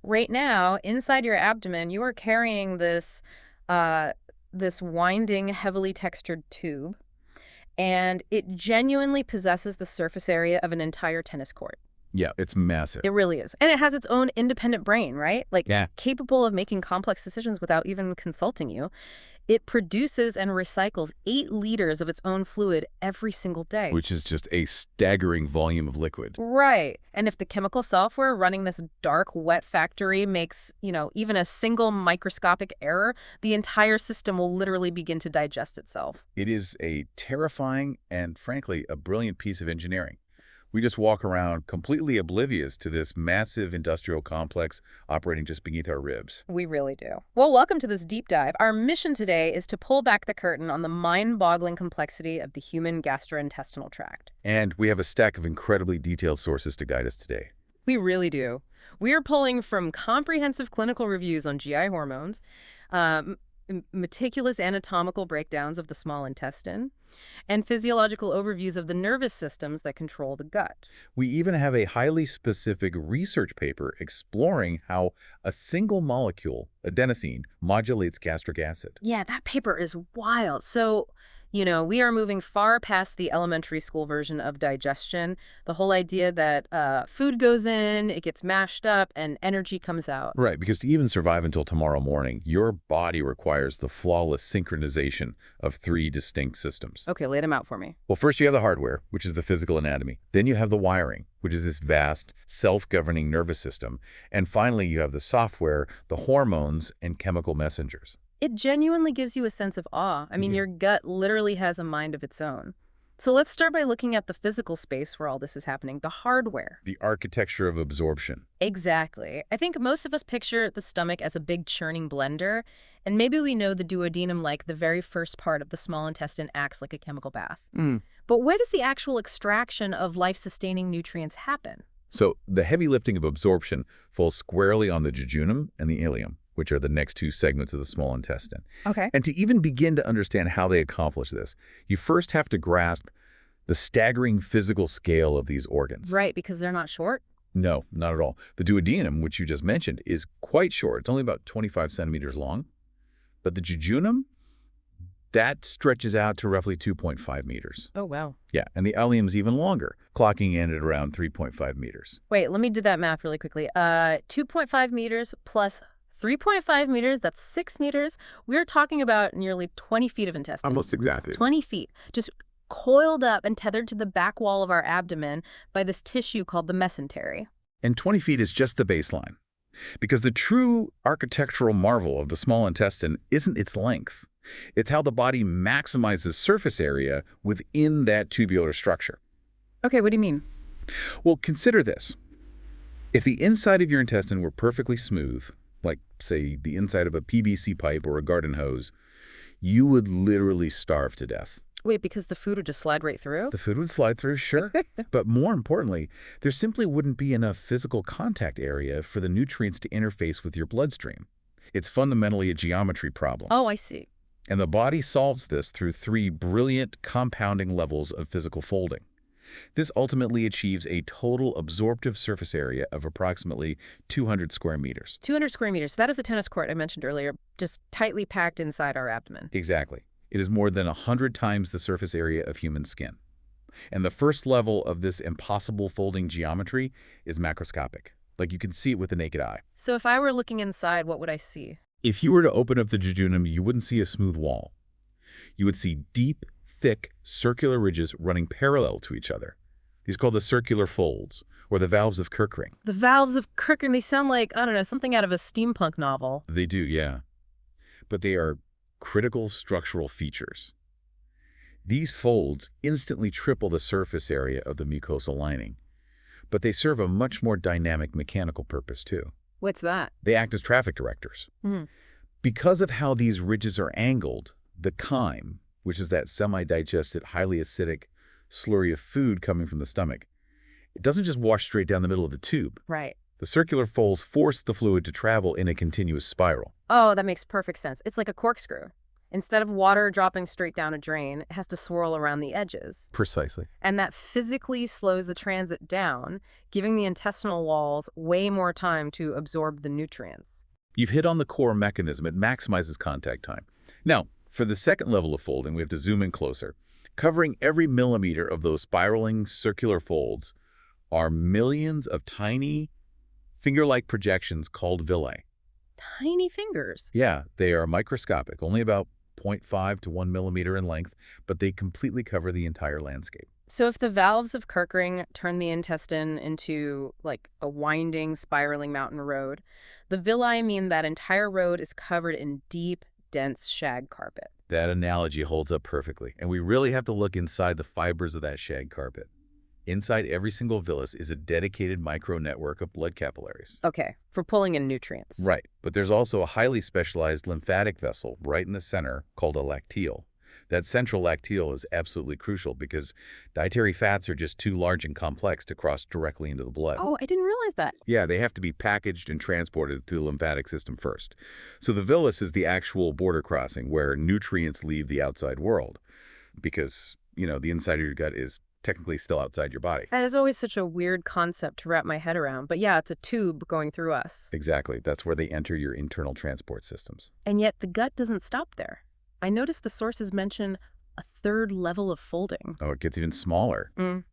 right now, inside your abdomen, you are carrying this winding, heavily textured tube, and it genuinely possesses the surface area of an entire tennis court. Yeah, it's massive. It really is. And it has its own independent brain, right? Like, Yeah. capable of making complex decisions without even consulting you. It produces and recycles 8 liters of its own fluid every single day. Which is just a staggering volume of liquid. Right. And if the chemical software running this dark, wet factory makes, even a single microscopic error, the entire system will literally begin to digest itself. It is a terrifying and, frankly, a brilliant piece of engineering. We just walk around completely oblivious to this massive industrial complex operating just beneath our ribs. We really do. Well, welcome to this deep dive. Our mission today is to pull back the curtain on the mind-boggling complexity of the human gastrointestinal tract. And we have a stack of incredibly detailed sources to guide us today. We really do. We are pulling from comprehensive clinical reviews on GI hormones, meticulous anatomical breakdowns of the small intestine, and physiological overviews of the nervous systems that control the gut. We even have a highly specific research paper exploring how a single molecule, adenosine, modulates gastric acid. Yeah, that paper is wild. So, we are moving far past the elementary school version of digestion, the whole idea that food goes in, it gets mashed up, and energy comes out. Right, because to even survive until tomorrow morning, your body requires the flawless synchronization of 3 distinct systems. Okay, lay them out for me. Well, first you have the hardware, which is the physical anatomy. Then you have the wiring, which is this vast, self-governing nervous system. And finally, you have the software, the hormones, and chemical messengers. It genuinely gives you a sense of awe. I mean, your gut literally has a mind of its own. So let's start by looking at the physical space where all this is happening, the hardware. The architecture of absorption. Exactly. I think most of us picture the stomach as a big churning blender, and maybe we know the duodenum like the very first part of the small intestine acts like a chemical bath. But where does the actual extraction of life-sustaining nutrients happen? So the heavy lifting of absorption falls squarely on the jejunum and the ileum, which are the next 2 segments of the small intestine. Okay. And to even begin to understand how they accomplish this, you first have to grasp the staggering physical scale of these organs. Right, because they're not short? No, not at all. The duodenum, which you just mentioned, is quite short. It's only about 25 centimeters long. But the jejunum, that stretches out to roughly 2.5 meters. Oh, wow. Yeah, and the ileum's even longer, clocking in at around 3.5 meters. Wait, let me do that math really quickly. 2.5 meters plus 3.5 meters, that's 6 meters. We're talking about nearly 20 feet of intestine. Almost exactly. 20 feet. Just coiled up and tethered to the back wall of our abdomen by this tissue called the mesentery. And 20 feet is just the baseline. Because the true architectural marvel of the small intestine isn't its length. It's how the body maximizes surface area within that tubular structure. Okay, what do you mean? Well, consider this. If the inside of your intestine were perfectly smooth, like, say, the inside of a PVC pipe or a garden hose, you would literally starve to death. Wait, because the food would just slide right through? The food would slide through, sure. But more importantly, there simply wouldn't be enough physical contact area for the nutrients to interface with your bloodstream. It's fundamentally a geometry problem. Oh, I see. And the body solves this through 3 brilliant compounding levels of physical folding. This ultimately achieves a total absorptive surface area of approximately 200 square meters. 200 square meters. That is the tennis court I mentioned earlier, just tightly packed inside our abdomen. Exactly. It is more than 100 times the surface area of human skin. And the first level of this impossible folding geometry is macroscopic. Like, you can see it with the naked eye. So if I were looking inside, what would I see? If you were to open up the jejunum, you wouldn't see a smooth wall. You would see deep, thick, circular ridges running parallel to each other. These are called the circular folds, or the valves of Kirkring. The valves of Kirkring, they sound like, I don't know, something out of a steampunk novel. They do, yeah. But they are critical structural features. These folds instantly triple the surface area of the mucosal lining, but they serve a much more dynamic mechanical purpose too. What's that? They act as traffic directors. Because of how these ridges are angled, the chyme, which is that semi-digested, highly acidic slurry of food coming from the stomach, it doesn't just wash straight down the middle of the tube. Right. The circular folds force the fluid to travel in a continuous spiral. Oh, that makes perfect sense. It's like a corkscrew. Instead of water dropping straight down a drain, it has to swirl around the edges. Precisely. And that physically slows the transit down, giving the intestinal walls way more time to absorb the nutrients. You've hit on the core mechanism. It maximizes contact time. Now, for the second level of folding, we have to zoom in closer. Covering every millimeter of those spiraling circular folds are millions of tiny finger-like projections called villi. Tiny fingers. Yeah, they are microscopic, only about 0.5 to 1 millimeter in length, but they completely cover the entire landscape. So if the valves of Kerckering turn the intestine into, like, a winding, spiraling mountain road, the villi mean that entire road is covered in deep, dense shag carpet. That analogy holds up perfectly, and we really have to look inside the fibers of that shag carpet. Inside every single villus is a dedicated micro-network of blood capillaries. Okay, for pulling in nutrients. Right, but there's also a highly specialized lymphatic vessel right in the center called a lacteal. That central lacteal is absolutely crucial because dietary fats are just too large and complex to cross directly into the blood. Oh, I didn't realize that. Yeah, they have to be packaged and transported through the lymphatic system first. So the villus is the actual border crossing where nutrients leave the outside world because, the inside of your gut is technically still outside your body. That is always such a weird concept to wrap my head around. But yeah, it's a tube going through us. Exactly. That's where they enter your internal transport systems. And yet the gut doesn't stop there. I noticed the sources mention a third level of folding. Oh, it gets even smaller.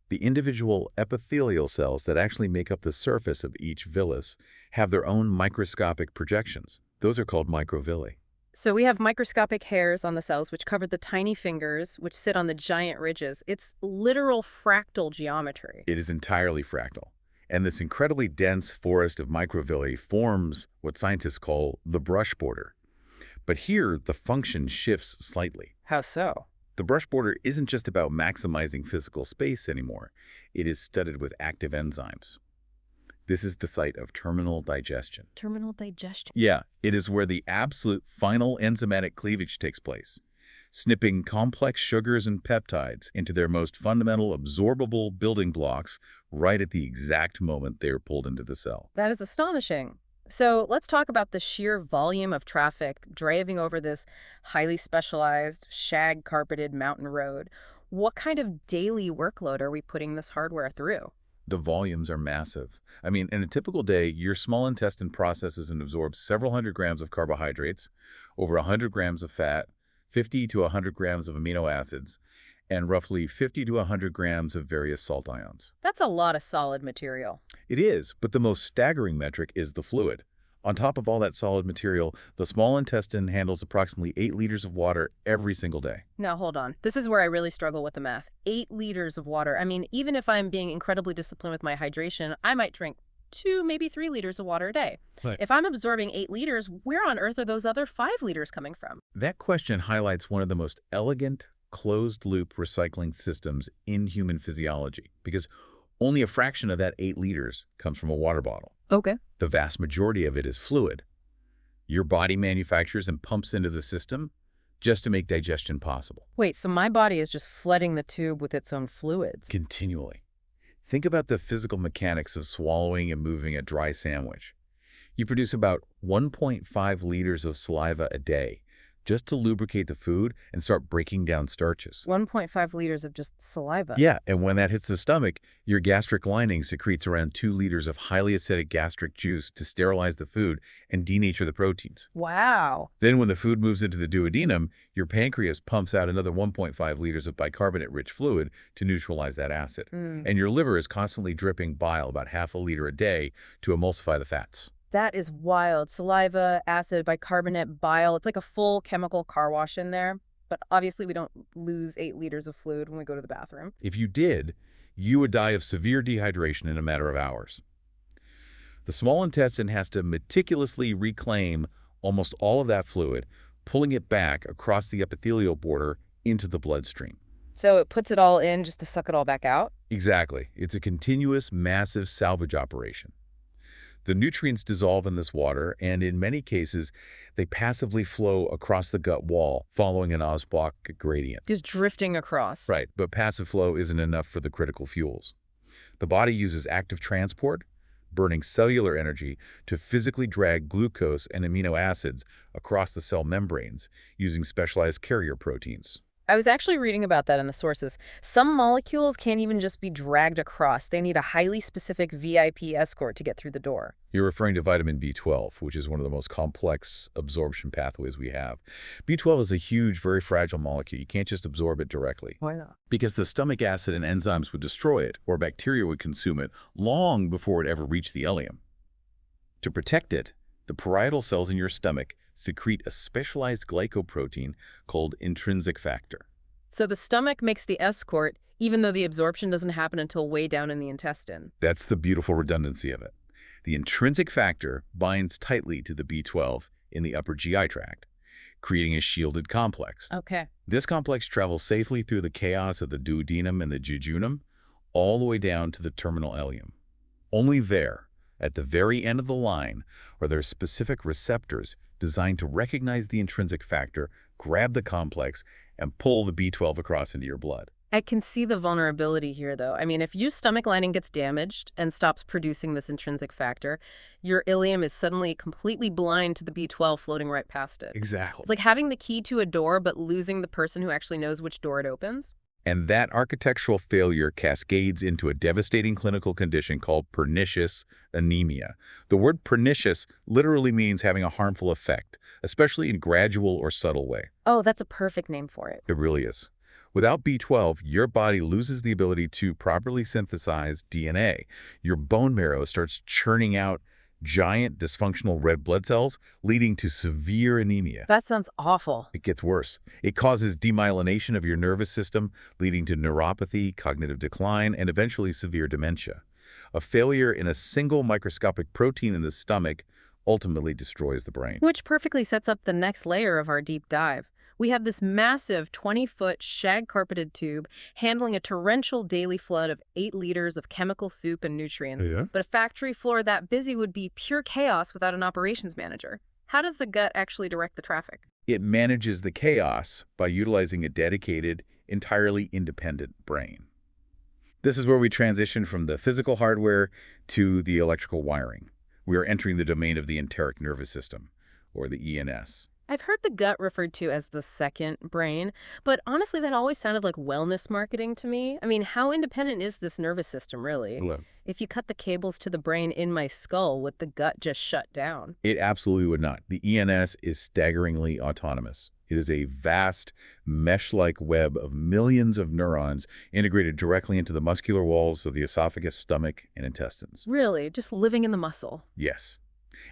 The individual epithelial cells that actually make up the surface of each villus have their own microscopic projections. Those are called microvilli. So we have microscopic hairs on the cells which cover the tiny fingers which sit on the giant ridges. It's literal fractal geometry. It is entirely fractal. And this incredibly dense forest of microvilli forms what scientists call the brush border. But here, the function shifts slightly. How so? The brush border isn't just about maximizing physical space anymore. It is studded with active enzymes. This is the site of terminal digestion. Terminal digestion? Yeah, it is where the absolute final enzymatic cleavage takes place, snipping complex sugars and peptides into their most fundamental absorbable building blocks right at the exact moment they are pulled into the cell. That is astonishing. So let's talk about the sheer volume of traffic driving over this highly specialized, shag-carpeted mountain road. What kind of daily workload are we putting this hardware through? The volumes are massive. I mean, in a typical day, your small intestine processes and absorbs several hundred grams of carbohydrates, over 100 grams of fat, 50 to 100 grams of amino acids, and roughly 50 to 100 grams of various salt ions. That's a lot of solid material. It is, but the most staggering metric is the fluid. On top of all that solid material, the small intestine handles approximately 8 liters of water every single day. Now, hold on. This is where I really struggle with the math. 8 liters of water. I mean, even if I'm being incredibly disciplined with my hydration, I might drink 2, maybe 3 liters of water a day. Right. If I'm absorbing 8 liters, where on earth are those other 5 liters coming from? That question highlights one of the most elegant, closed-loop recycling systems in human physiology, because only a fraction of that 8 liters comes from a water bottle. Okay. The vast majority of it is fluid. Your body manufactures and pumps into the system just to make digestion possible. Wait, so my body is just flooding the tube with its own fluids? Continually. Think about the physical mechanics of swallowing and moving a dry sandwich. You produce about 1.5 liters of saliva a day just to lubricate the food and start breaking down starches. 1.5 liters of just saliva. Yeah, and when that hits the stomach, your gastric lining secretes around 2 liters of highly acidic gastric juice to sterilize the food and denature the proteins. Wow. Then when the food moves into the duodenum, your pancreas pumps out another 1.5 liters of bicarbonate-rich fluid to neutralize that acid. And your liver is constantly dripping bile, about half a liter a day, to emulsify the fats. That is wild. Saliva, acid, bicarbonate, bile. It's like a full chemical car wash in there. But obviously we don't lose 8 liters of fluid when we go to the bathroom. If you did, you would die of severe dehydration in a matter of hours. The small intestine has to meticulously reclaim almost all of that fluid, pulling it back across the epithelial border into the bloodstream. So it puts it all in just to suck it all back out? Exactly. It's a continuous, massive salvage operation. The nutrients dissolve in this water, and in many cases, they passively flow across the gut wall following an Auerbach gradient. Just drifting across. Right, but passive flow isn't enough for the critical fuels. The body uses active transport, burning cellular energy to physically drag glucose and amino acids across the cell membranes using specialized carrier proteins. I was actually reading about that in the sources. Some molecules can't even just be dragged across. They need a highly specific VIP escort to get through the door. You're referring to vitamin B12, which is one of the most complex absorption pathways we have. B12 is a huge, very fragile molecule. You can't just absorb it directly. Why not? Because the stomach acid and enzymes would destroy it, or bacteria would consume it, long before it ever reached the ileum. To protect it, the parietal cells in your stomach secrete a specialized glycoprotein called intrinsic factor. So the stomach makes the escort, even though the absorption doesn't happen until way down in the intestine. That's the beautiful redundancy of it. The intrinsic factor binds tightly to the B12 in the upper GI tract, creating a shielded complex. Okay. This complex travels safely through the chaos of the duodenum and the jejunum, all the way down to the terminal ileum. Only there, at the very end of the line, are there specific receptors designed to recognize the intrinsic factor, grab the complex, and pull the B12 across into your blood. I can see the vulnerability here, though. I mean, if your stomach lining gets damaged and stops producing this intrinsic factor, your ileum is suddenly completely blind to the B12 floating right past it. Exactly. It's like having the key to a door, but losing the person who actually knows which door it opens. And that architectural failure cascades into a devastating clinical condition called pernicious anemia. The word pernicious literally means having a harmful effect, especially in gradual or subtle way. Oh, that's a perfect name for it. It really is. Without B12, your body loses the ability to properly synthesize DNA. Your bone marrow starts churning out giant dysfunctional red blood cells, leading to severe anemia. That sounds awful. It gets worse. It causes demyelination of your nervous system, leading to neuropathy, cognitive decline, and eventually severe dementia. A failure in a single microscopic protein in the stomach ultimately destroys the brain. Which perfectly sets up the next layer of our deep dive. We have this massive 20-foot shag-carpeted tube handling a torrential daily flood of 8 liters of chemical soup and nutrients. Yeah. But a factory floor that busy would be pure chaos without an operations manager. How does the gut actually direct the traffic? It manages the chaos by utilizing a dedicated, entirely independent brain. This is where we transition from the physical hardware to the electrical wiring. We are entering the domain of the enteric nervous system, or the ENS. I've heard the gut referred to as the second brain, but honestly that always sounded like wellness marketing to me. I mean, how independent is this nervous system, really? Hello. If you cut the cables to the brain in my skull, would the gut just shut down? It absolutely would not. The ENS is staggeringly autonomous. It is a vast, mesh-like web of millions of neurons integrated directly into the muscular walls of the esophagus, stomach, and intestines. Really? Just living in the muscle? Yes.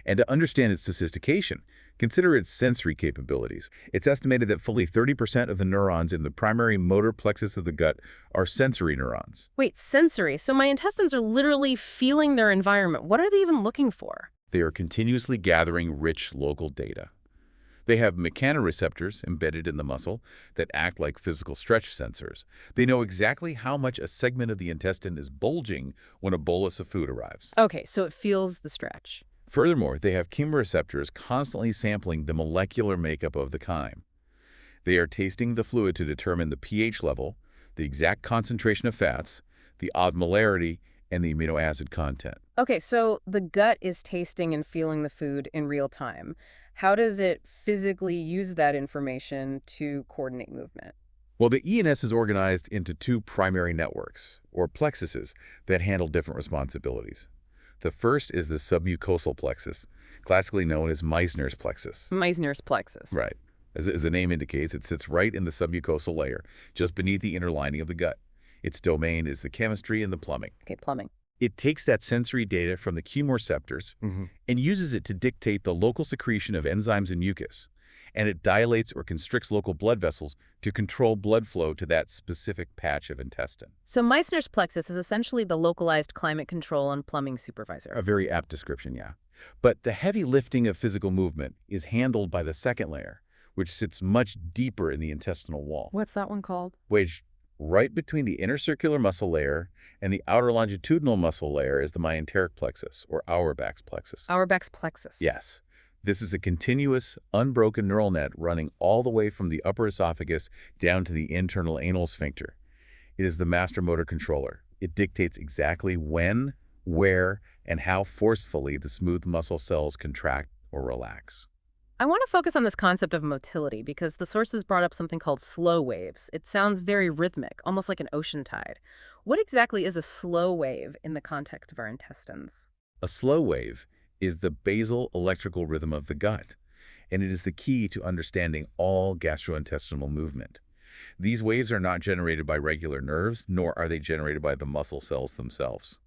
And to understand its sophistication, consider its sensory capabilities. It's estimated that fully 30% of the neurons in the primary motor plexus of the gut are sensory neurons. Wait, sensory? So my intestines are literally feeling their environment. What are they even looking for? They are continuously gathering rich local data. They have mechanoreceptors embedded in the muscle that act like physical stretch sensors. They know exactly how much a segment of the intestine is bulging when a bolus of food arrives. Okay, so it feels the stretch. Furthermore, they have chemoreceptors constantly sampling the molecular makeup of the chyme. They are tasting the fluid to determine the pH level, the exact concentration of fats, the osmolarity, and the amino acid content. Okay, so the gut is tasting and feeling the food in real time. How does it physically use that information to coordinate movement? Well, the ENS is organized into 2 primary networks, or plexuses, that handle different responsibilities. The first is the submucosal plexus, classically known as Meissner's plexus. Meissner's plexus. Right. As the name indicates, it sits right in the submucosal layer, just beneath the inner lining of the gut. Its domain is the chemistry and the plumbing. Okay, plumbing. It takes that sensory data from the chemoreceptors and uses it to dictate the local secretion of enzymes and mucus. And it dilates or constricts local blood vessels to control blood flow to that specific patch of intestine. So Meissner's plexus is essentially the localized climate control and plumbing supervisor. A very apt description, yeah. But the heavy lifting of physical movement is handled by the second layer, which sits much deeper in the intestinal wall. What's that one called? Which, right between the inner circular muscle layer and the outer longitudinal muscle layer is the myenteric plexus, or Auerbach's plexus. Auerbach's plexus. Yes. This is a continuous, unbroken neural net running all the way from the upper esophagus down to the internal anal sphincter. It is the master motor controller. It dictates exactly when, where, and how forcefully the smooth muscle cells contract or relax. I want to focus on this concept of motility because the sources brought up something called slow waves. It sounds very rhythmic, almost like an ocean tide. What exactly is a slow wave in the context of our intestines? A slow wave is the basal electrical rhythm of the gut, and it is the key to understanding all gastrointestinal movement. These waves are not generated by regular nerves, nor are they generated by the muscle cells themselves.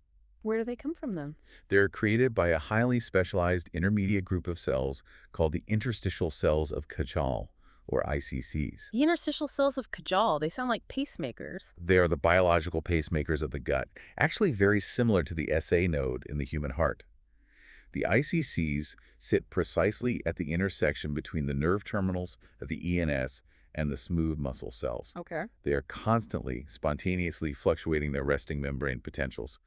Where do they come from then? They're created by a highly specialized intermediate group of cells called the interstitial cells of Cajal, or ICCs. The interstitial cells of Cajal, they sound like pacemakers. They are the biological pacemakers of the gut, actually very similar to the SA node in the human heart. The ICCs sit precisely at the intersection between the nerve terminals of the ENS and the smooth muscle cells. Okay. They are constantly, spontaneously fluctuating their resting membrane potentials.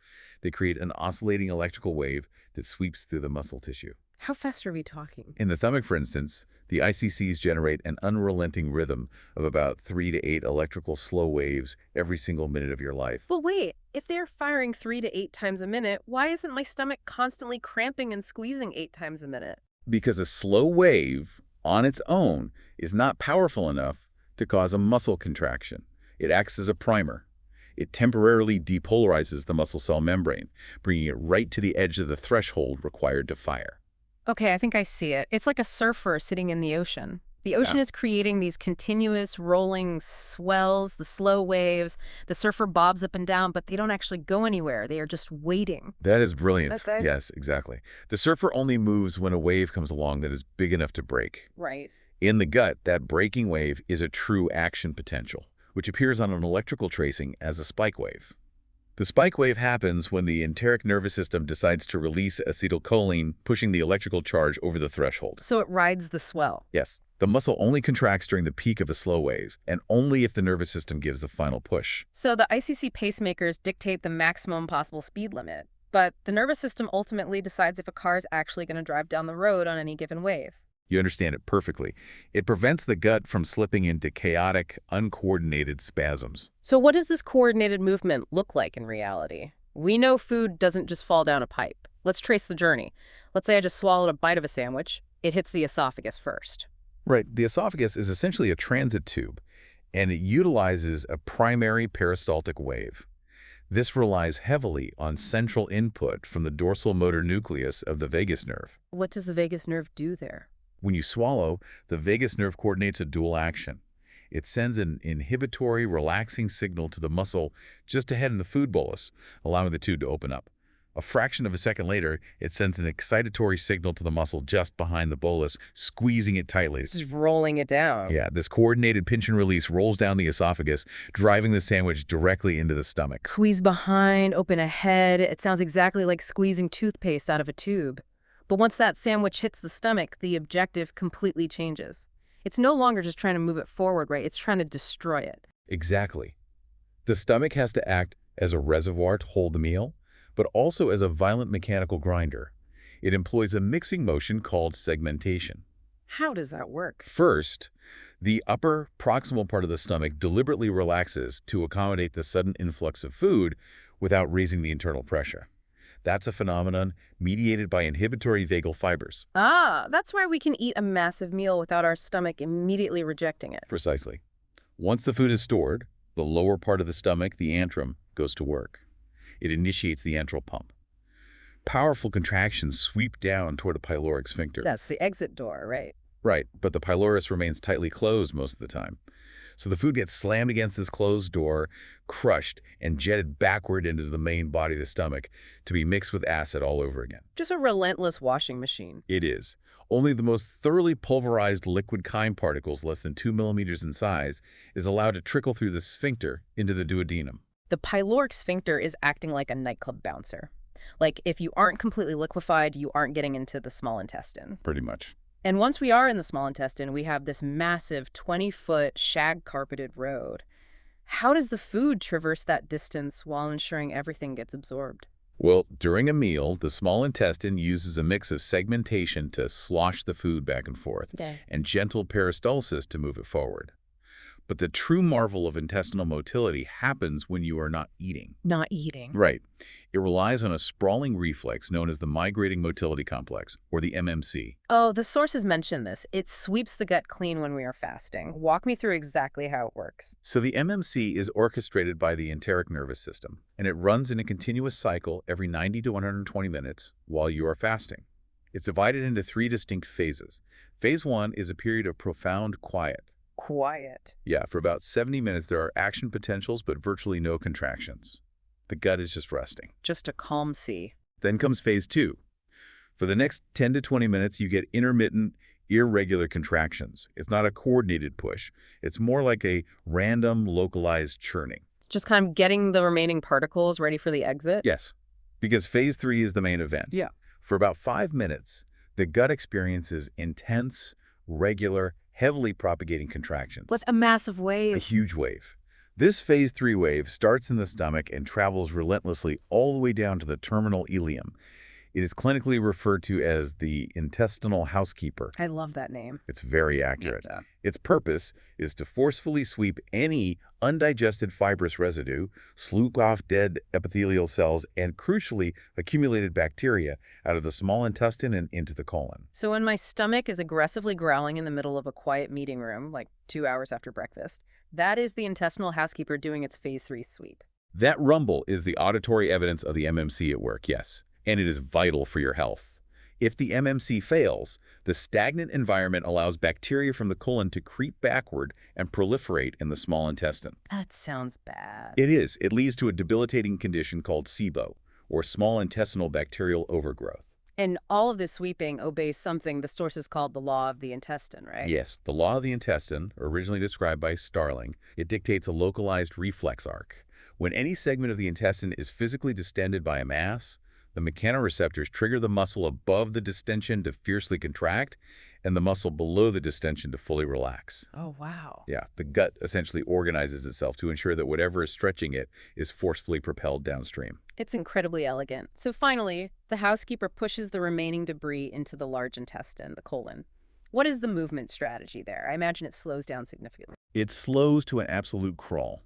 They create an oscillating electrical wave that sweeps through the muscle tissue. How fast are we talking? In the stomach, for instance, the ICCs generate an unrelenting rhythm of about 3 to 8 electrical slow waves every single minute of your life. Well, wait, if they're firing 3 to 8 times a minute, why isn't my stomach constantly cramping and squeezing 8 times a minute? Because a slow wave, on its own, is not powerful enough to cause a muscle contraction. It acts as a primer. It temporarily depolarizes the muscle cell membrane, bringing it right to the edge of the threshold required to fire. Okay, I think I see it. It's like a surfer sitting in the ocean. The ocean is creating these continuous rolling swells, the slow waves. The surfer bobs up and down, but they don't actually go anywhere. They are just waiting. That is brilliant. That's it? Yes, exactly. The surfer only moves when a wave comes along that is big enough to break. Right. In the gut, that breaking wave is a true action potential, which appears on an electrical tracing as a spike wave. The spike wave happens when the enteric nervous system decides to release acetylcholine, pushing the electrical charge over the threshold. So it rides the swell. Yes, the muscle only contracts during the peak of a slow wave, and only if the nervous system gives the final push. So the ICC pacemakers dictate the maximum possible speed limit, but the nervous system ultimately decides if a car is actually going to drive down the road on any given wave. You understand it perfectly. It prevents the gut from slipping into chaotic, uncoordinated spasms. So what does this coordinated movement look like in reality? We know food doesn't just fall down a pipe. Let's trace the journey. Let's say I just swallowed a bite of a sandwich. It hits the esophagus first. Right. The esophagus is essentially a transit tube, and it utilizes a primary peristaltic wave. This relies heavily on central input from the dorsal motor nucleus of the vagus nerve. What does the vagus nerve do there? When you swallow, the vagus nerve coordinates a dual action. It sends an inhibitory, relaxing signal to the muscle just ahead in the food bolus, allowing the tube to open up. A fraction of a second later, it sends an excitatory signal to the muscle just behind the bolus, squeezing it tightly. This is rolling it down. Yeah, this coordinated pinch and release rolls down the esophagus, driving the sandwich directly into the stomach. Squeeze behind, open ahead. It sounds exactly like squeezing toothpaste out of a tube. But once that sandwich hits the stomach, the objective completely changes. It's no longer just trying to move it forward, right? It's trying to destroy it. Exactly. The stomach has to act as a reservoir to hold the meal, but also as a violent mechanical grinder. It employs a mixing motion called segmentation. How does that work? First, the upper proximal part of the stomach deliberately relaxes to accommodate the sudden influx of food without raising the internal pressure. That's a phenomenon mediated by inhibitory vagal fibers. Ah, that's why we can eat a massive meal without our stomach immediately rejecting it. Precisely. Once the food is stored, the lower part of the stomach, the antrum, goes to work. It initiates the antral pump. Powerful contractions sweep down toward the pyloric sphincter. That's the exit door, right? Right, but the pylorus remains tightly closed most of the time. So the food gets slammed against this closed door, crushed, and jetted backward into the main body of the stomach to be mixed with acid all over again. Just a relentless washing machine. It is. Only the most thoroughly pulverized liquid chyme particles, less than 2 millimeters in size, is allowed to trickle through the sphincter into the duodenum. The pyloric sphincter is acting like a nightclub bouncer. Like, if you aren't completely liquefied, you aren't getting into the small intestine. Pretty much. And once we are in the small intestine, we have this massive 20-foot shag-carpeted road. How does the food traverse that distance while ensuring everything gets absorbed? Well, during a meal, the small intestine uses a mix of segmentation to slosh the food back and forth, and gentle peristalsis to move it forward. But the true marvel of intestinal motility happens when you are not eating. Not eating. Right. It relies on a sprawling reflex known as the migrating motility complex, or the MMC. Oh, the sources mention this. It sweeps the gut clean when we are fasting. Walk me through exactly how it works. So the MMC is orchestrated by the enteric nervous system, and it runs in a continuous cycle every 90 to 120 minutes while you are fasting. It's divided into 3 distinct phases. Phase 1 is a period of profound quiet. Quiet. Yeah, for about 70 minutes there are action potentials but virtually no contractions. The gut is just resting. Just a calm sea. Then comes phase 2. For the next 10 to 20 minutes you get intermittent, irregular contractions. It's not a coordinated push. It's more like a random, localized churning. Just kind of getting the remaining particles ready for the exit? Yes, because phase 3 is the main event. Yeah. For about 5 minutes, the gut experiences intense, regular, heavily propagating contractions. With a massive A wave. huge wave. This phase 3 wave starts in the stomach and travels relentlessly all the way down to the terminal ileum. It is clinically referred to as the intestinal housekeeper. I love that name. It's very accurate. Yeah. Its purpose is to forcefully sweep any undigested fibrous residue, slough off dead epithelial cells, and crucially, accumulated bacteria out of the small intestine and into the colon. So when my stomach is aggressively growling in the middle of a quiet meeting room, like 2 hours after breakfast, that is the intestinal housekeeper doing its phase 3 sweep. That rumble is the auditory evidence of the MMC at work, yes, and it is vital for your health. If the MMC fails, the stagnant environment allows bacteria from the colon to creep backward and proliferate in the small intestine. That sounds bad. It is. It leads to a debilitating condition called SIBO, or small intestinal bacterial overgrowth. And all of this sweeping obeys something the sources called the law of the intestine, right? Yes, the law of the intestine, originally described by Starling, it dictates a localized reflex arc. When any segment of the intestine is physically distended by a mass, the mechanoreceptors trigger the muscle above the distension to fiercely contract and the muscle below the distension to fully relax. Oh, wow. Yeah, the gut essentially organizes itself to ensure that whatever is stretching it is forcefully propelled downstream. It's incredibly elegant. So finally, the housekeeper pushes the remaining debris into the large intestine, the colon. What is the movement strategy there? I imagine it slows down significantly. It slows to an absolute crawl.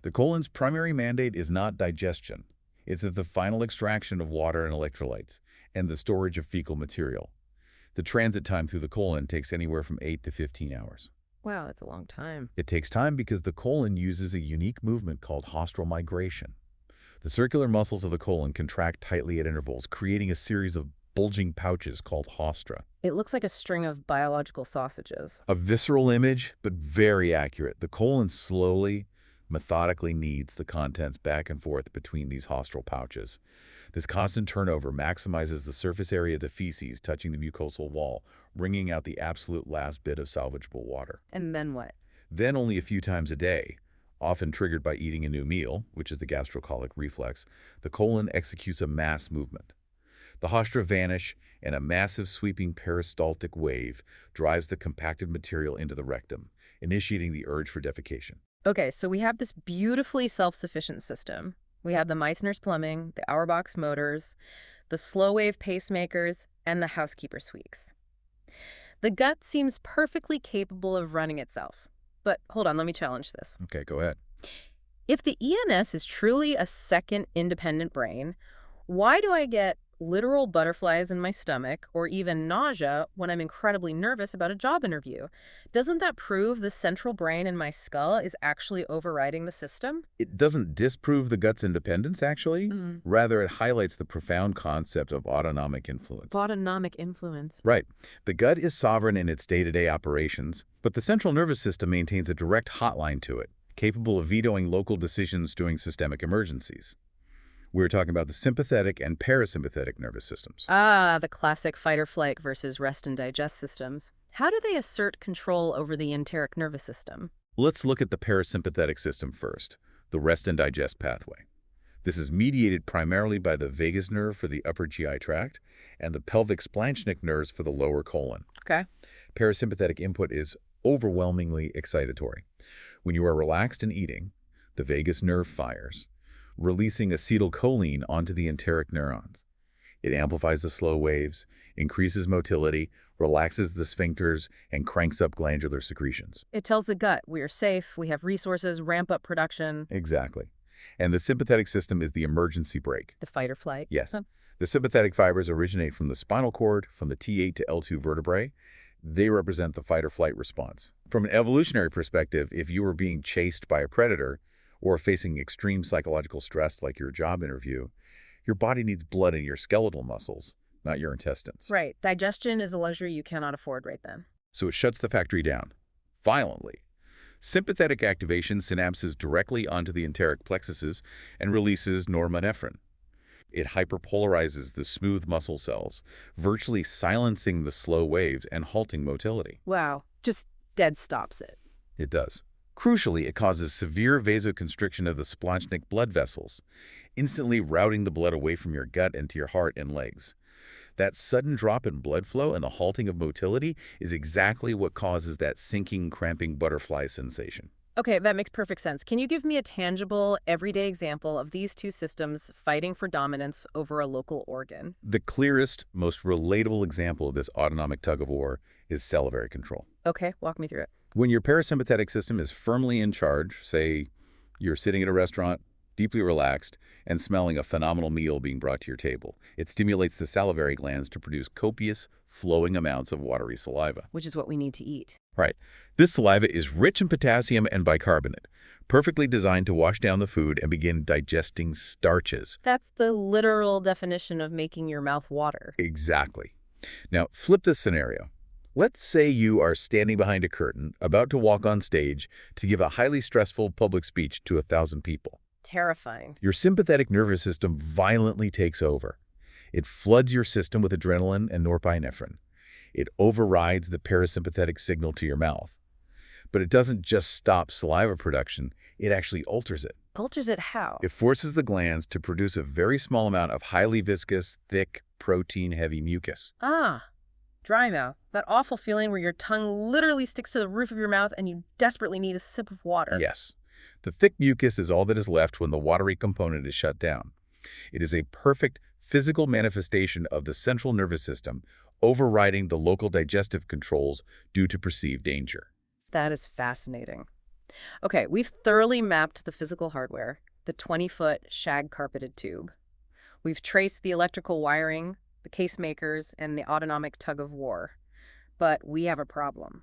The colon's primary mandate is not digestion. It's at the final extraction of water and electrolytes and the storage of fecal material. The transit time through the colon takes anywhere from 8 to 15 hours. Wow, that's a long time. It takes time because the colon uses a unique movement called haustral migration. The circular muscles of the colon contract tightly at intervals, creating a series of bulging pouches called haustra. It looks like a string of biological sausages. A visceral image, but very accurate. The colon slowly, methodically kneads the contents back and forth between these haustral pouches. This constant turnover maximizes the surface area of the feces touching the mucosal wall, wringing out the absolute last bit of salvageable water. And then what? Then only a few times a day, often triggered by eating a new meal, which is the gastrocolic reflex, the colon executes a mass movement. The haustra vanish, and a massive sweeping peristaltic wave drives the compacted material into the rectum, initiating the urge for defecation. Okay, so we have this beautifully self-sufficient system. We have the Meissner's plumbing, the Auerbach's motors, the slow-wave pacemakers, and the housekeeper sweeps. The gut seems perfectly capable of running itself. But hold on, let me challenge this. Okay, go ahead. If the ENS is truly a second independent brain, why do I get literal butterflies in my stomach or even nausea when I'm incredibly nervous about a job interview? Doesn't that prove the central brain in my skull is actually overriding the system? It doesn't disprove the gut's independence, actually. Rather, it highlights the profound concept of autonomic influence. Autonomic influence. Right. The gut is sovereign in its day-to-day operations, but the central nervous system maintains a direct hotline to it, capable of vetoing local decisions during systemic emergencies. We're talking about the sympathetic and parasympathetic nervous systems. Ah, the classic fight or flight versus rest and digest systems. How do they assert control over the enteric nervous system? Let's look at the parasympathetic system first, the rest and digest pathway. This is mediated primarily by the vagus nerve for the upper GI tract and the pelvic splanchnic nerves for the lower colon. Okay. Parasympathetic input is overwhelmingly excitatory. When you are relaxed and eating, the vagus nerve fires, releasing acetylcholine onto the enteric neurons. It amplifies the slow waves, increases motility, relaxes the sphincters, and cranks up glandular secretions. It tells the gut, we are safe, we have resources, ramp up production. Exactly. And the sympathetic system is the emergency brake. The fight or flight. Yes. The sympathetic fibers originate from the spinal cord, from the T8 to L2 vertebrae. They represent the fight or flight response. From an evolutionary perspective, if you were being chased by a predator or facing extreme psychological stress like your job interview, your body needs blood in your skeletal muscles, not your intestines. Right. Digestion is a luxury you cannot afford right then. So it shuts the factory down, violently. Sympathetic activation synapses directly onto the enteric plexuses and releases norepinephrine. It hyperpolarizes the smooth muscle cells, virtually silencing the slow waves and halting motility. Wow. Just dead stops it. It does. Crucially, it causes severe vasoconstriction of the splotchnic blood vessels, instantly routing the blood away from your gut into your heart and legs. That sudden drop in blood flow and the halting of motility is exactly what causes that sinking, cramping butterfly sensation. Okay, that makes perfect sense. Can you give me a tangible, everyday example of these two systems fighting for dominance over a local organ? The clearest, most relatable example of this autonomic tug-of-war is salivary control. Okay, walk me through it. When your parasympathetic system is firmly in charge, say you're sitting at a restaurant, deeply relaxed, and smelling a phenomenal meal being brought to your table, it stimulates the salivary glands to produce copious, flowing amounts of watery saliva. Which is what we need to eat. Right. This saliva is rich in potassium and bicarbonate, perfectly designed to wash down the food and begin digesting starches. That's the literal definition of making your mouth water. Exactly. Now, flip this scenario. Let's say you are standing behind a curtain, about to walk on stage to give a highly stressful public speech to 1,000 people. Terrifying. Your sympathetic nervous system violently takes over. It floods your system with adrenaline and norepinephrine. It overrides the parasympathetic signal to your mouth. But it doesn't just stop saliva production, it actually alters it. Alters it how? It forces the glands to produce a very small amount of highly viscous, thick, protein-heavy mucus. Dry mouth. That awful feeling where your tongue literally sticks to the roof of your mouth and you desperately need a sip of water. Yes. The thick mucus is all that is left when the watery component is shut down. It is a perfect physical manifestation of the central nervous system overriding the local digestive controls due to perceived danger. That is fascinating. Okay, we've thoroughly mapped the physical hardware, the 20-foot shag-carpeted tube. We've traced the electrical wiring, the casemakers, and the autonomic tug-of-war. But we have a problem.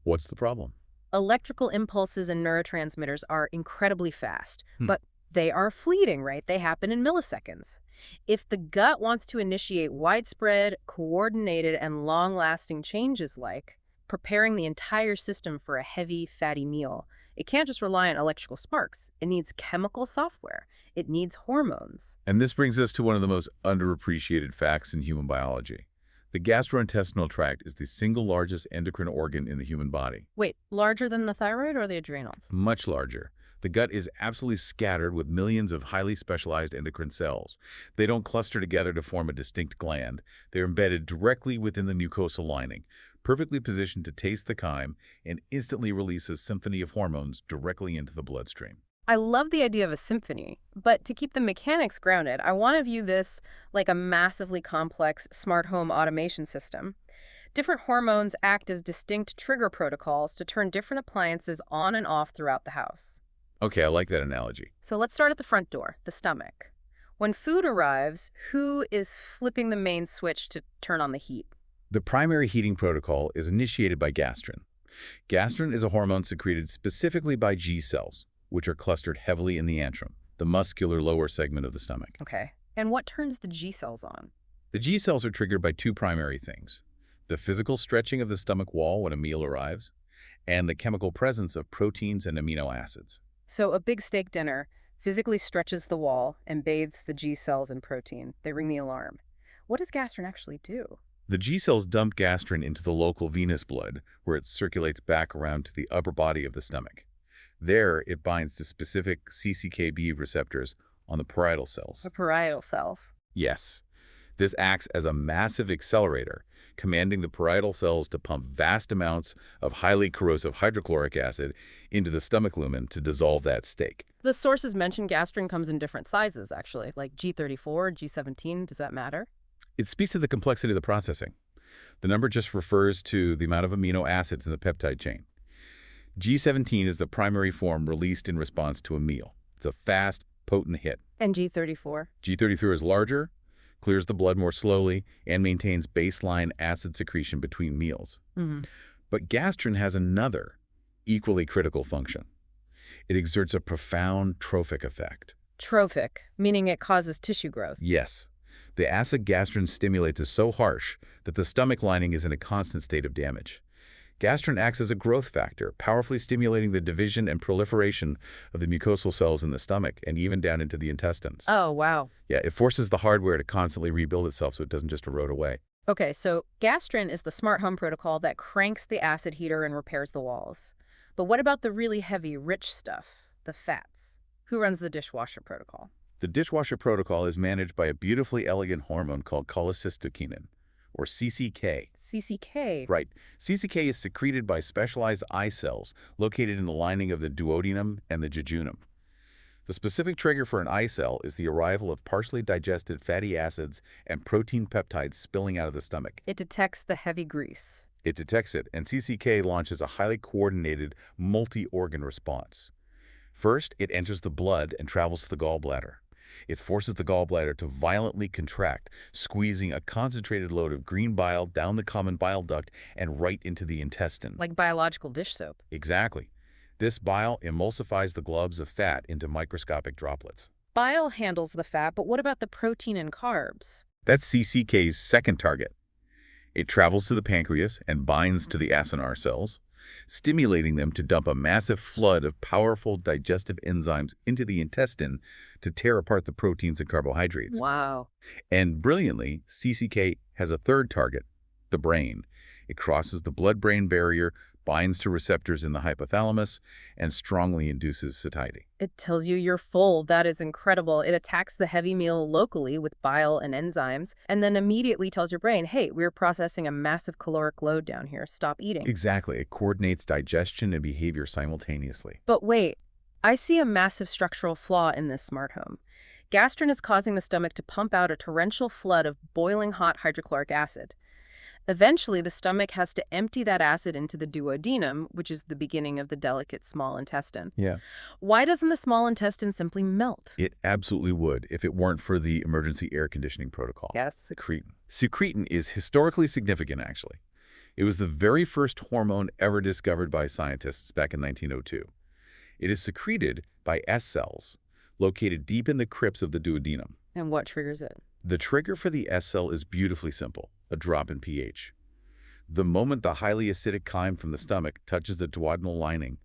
What's the problem? Electrical impulses and neurotransmitters are incredibly fast, but they are fleeting, right? They happen in milliseconds. If the gut wants to initiate widespread, coordinated, and long-lasting changes like preparing the entire system for a heavy, fatty meal, it can't just rely on electrical sparks. It needs chemical software. It needs hormones. And this brings us to one of the most underappreciated facts in human biology. The gastrointestinal tract is the single largest endocrine organ in the human body. Wait, larger than the thyroid or the adrenals? Much larger. The gut is absolutely scattered with millions of highly specialized endocrine cells. They don't cluster together to form a distinct gland. They're embedded directly within the mucosal lining, perfectly positioned to taste the chyme and instantly release a symphony of hormones directly into the bloodstream. I love the idea of a symphony, but to keep the mechanics grounded, I want to view this like a massively complex smart home automation system. Different hormones act as distinct trigger protocols to turn different appliances on and off throughout the house. Okay, I like that analogy. So let's start at the front door, the stomach. When food arrives, who is flipping the main switch to turn on the heat? The primary heating protocol is initiated by gastrin. Gastrin is a hormone secreted specifically by G cells, which are clustered heavily in the antrum, the muscular lower segment of the stomach. Okay. And what turns the G cells on? The G cells are triggered by two primary things: the physical stretching of the stomach wall when a meal arrives, and the chemical presence of proteins and amino acids. So a big steak dinner physically stretches the wall and bathes the G cells in protein. They ring the alarm. What does gastrin actually do? The G cells dump gastrin into the local venous blood, where it circulates back around to the upper body of the stomach. There, it binds to specific CCKB receptors on the parietal cells. The parietal cells. Yes. This acts as a massive accelerator, commanding the parietal cells to pump vast amounts of highly corrosive hydrochloric acid into the stomach lumen to dissolve that steak. The sources mentioned gastrin comes in different sizes, actually, like G34, G17. Does that matter? It speaks to the complexity of the processing. The number just refers to the amount of amino acids in the peptide chain. G17 is the primary form released in response to a meal. It's a fast, potent hit. And G34? G33 is larger, clears the blood more slowly, and maintains baseline acid secretion between meals. But gastrin has another, equally critical function. It exerts a profound trophic effect. Trophic, meaning it causes tissue growth. Yes. The acid gastrin stimulates is so harsh that the stomach lining is in a constant state of damage. Gastrin acts as a growth factor, powerfully stimulating the division and proliferation of the mucosal cells in the stomach and even down into the intestines. Oh, wow. Yeah, it forces the hardware to constantly rebuild itself so it doesn't just erode away. Okay, so gastrin is the smart home protocol that cranks the acid heater and repairs the walls. But what about the really heavy, rich stuff, the fats? Who runs the dishwasher protocol? The dishwasher protocol is managed by a beautifully elegant hormone called cholecystokinin, or CCK. CCK? Right. CCK is secreted by specialized eye cells located in the lining of the duodenum and the jejunum. The specific trigger for an eye cell is the arrival of partially digested fatty acids and protein peptides spilling out of the stomach. It detects the heavy grease. It detects it, and CCK launches a highly coordinated, multi-organ response. First, it enters the blood and travels to the gallbladder. It forces the gallbladder to violently contract, squeezing a concentrated load of green bile down the common bile duct and right into the intestine. Like biological dish soap. Exactly. This bile emulsifies the globs of fat into microscopic droplets. Bile handles the fat, but what about the protein and carbs? That's CCK's second target. It travels to the pancreas and binds to the acinar cells, stimulating them to dump a massive flood of powerful digestive enzymes into the intestine to tear apart the proteins and carbohydrates. Wow. And brilliantly, CCK has a third target, the brain. It crosses the blood-brain barrier, binds to receptors in the hypothalamus, and strongly induces satiety. It tells you you're full. That is incredible. It attacks the heavy meal locally with bile and enzymes, and then immediately tells your brain, hey, we're processing a massive caloric load down here. Stop eating. Exactly. It coordinates digestion and behavior simultaneously. But wait, I see a massive structural flaw in this smart home. Gastrin is causing the stomach to pump out a torrential flood of boiling hot hydrochloric acid. Eventually, the stomach has to empty that acid into the duodenum, which is the beginning of the delicate small intestine. Yeah. Why doesn't the small intestine simply melt? It absolutely would if it weren't for the emergency air conditioning protocol. Yes. Secretin. Secretin is historically significant, actually. It was the very first hormone ever discovered by scientists back in 1902. It is secreted by S cells, located deep in the crypts of the duodenum. And what triggers it? The trigger for the S cell is beautifully simple, a drop in pH. The moment the highly acidic chyme from the stomach touches the duodenal lining,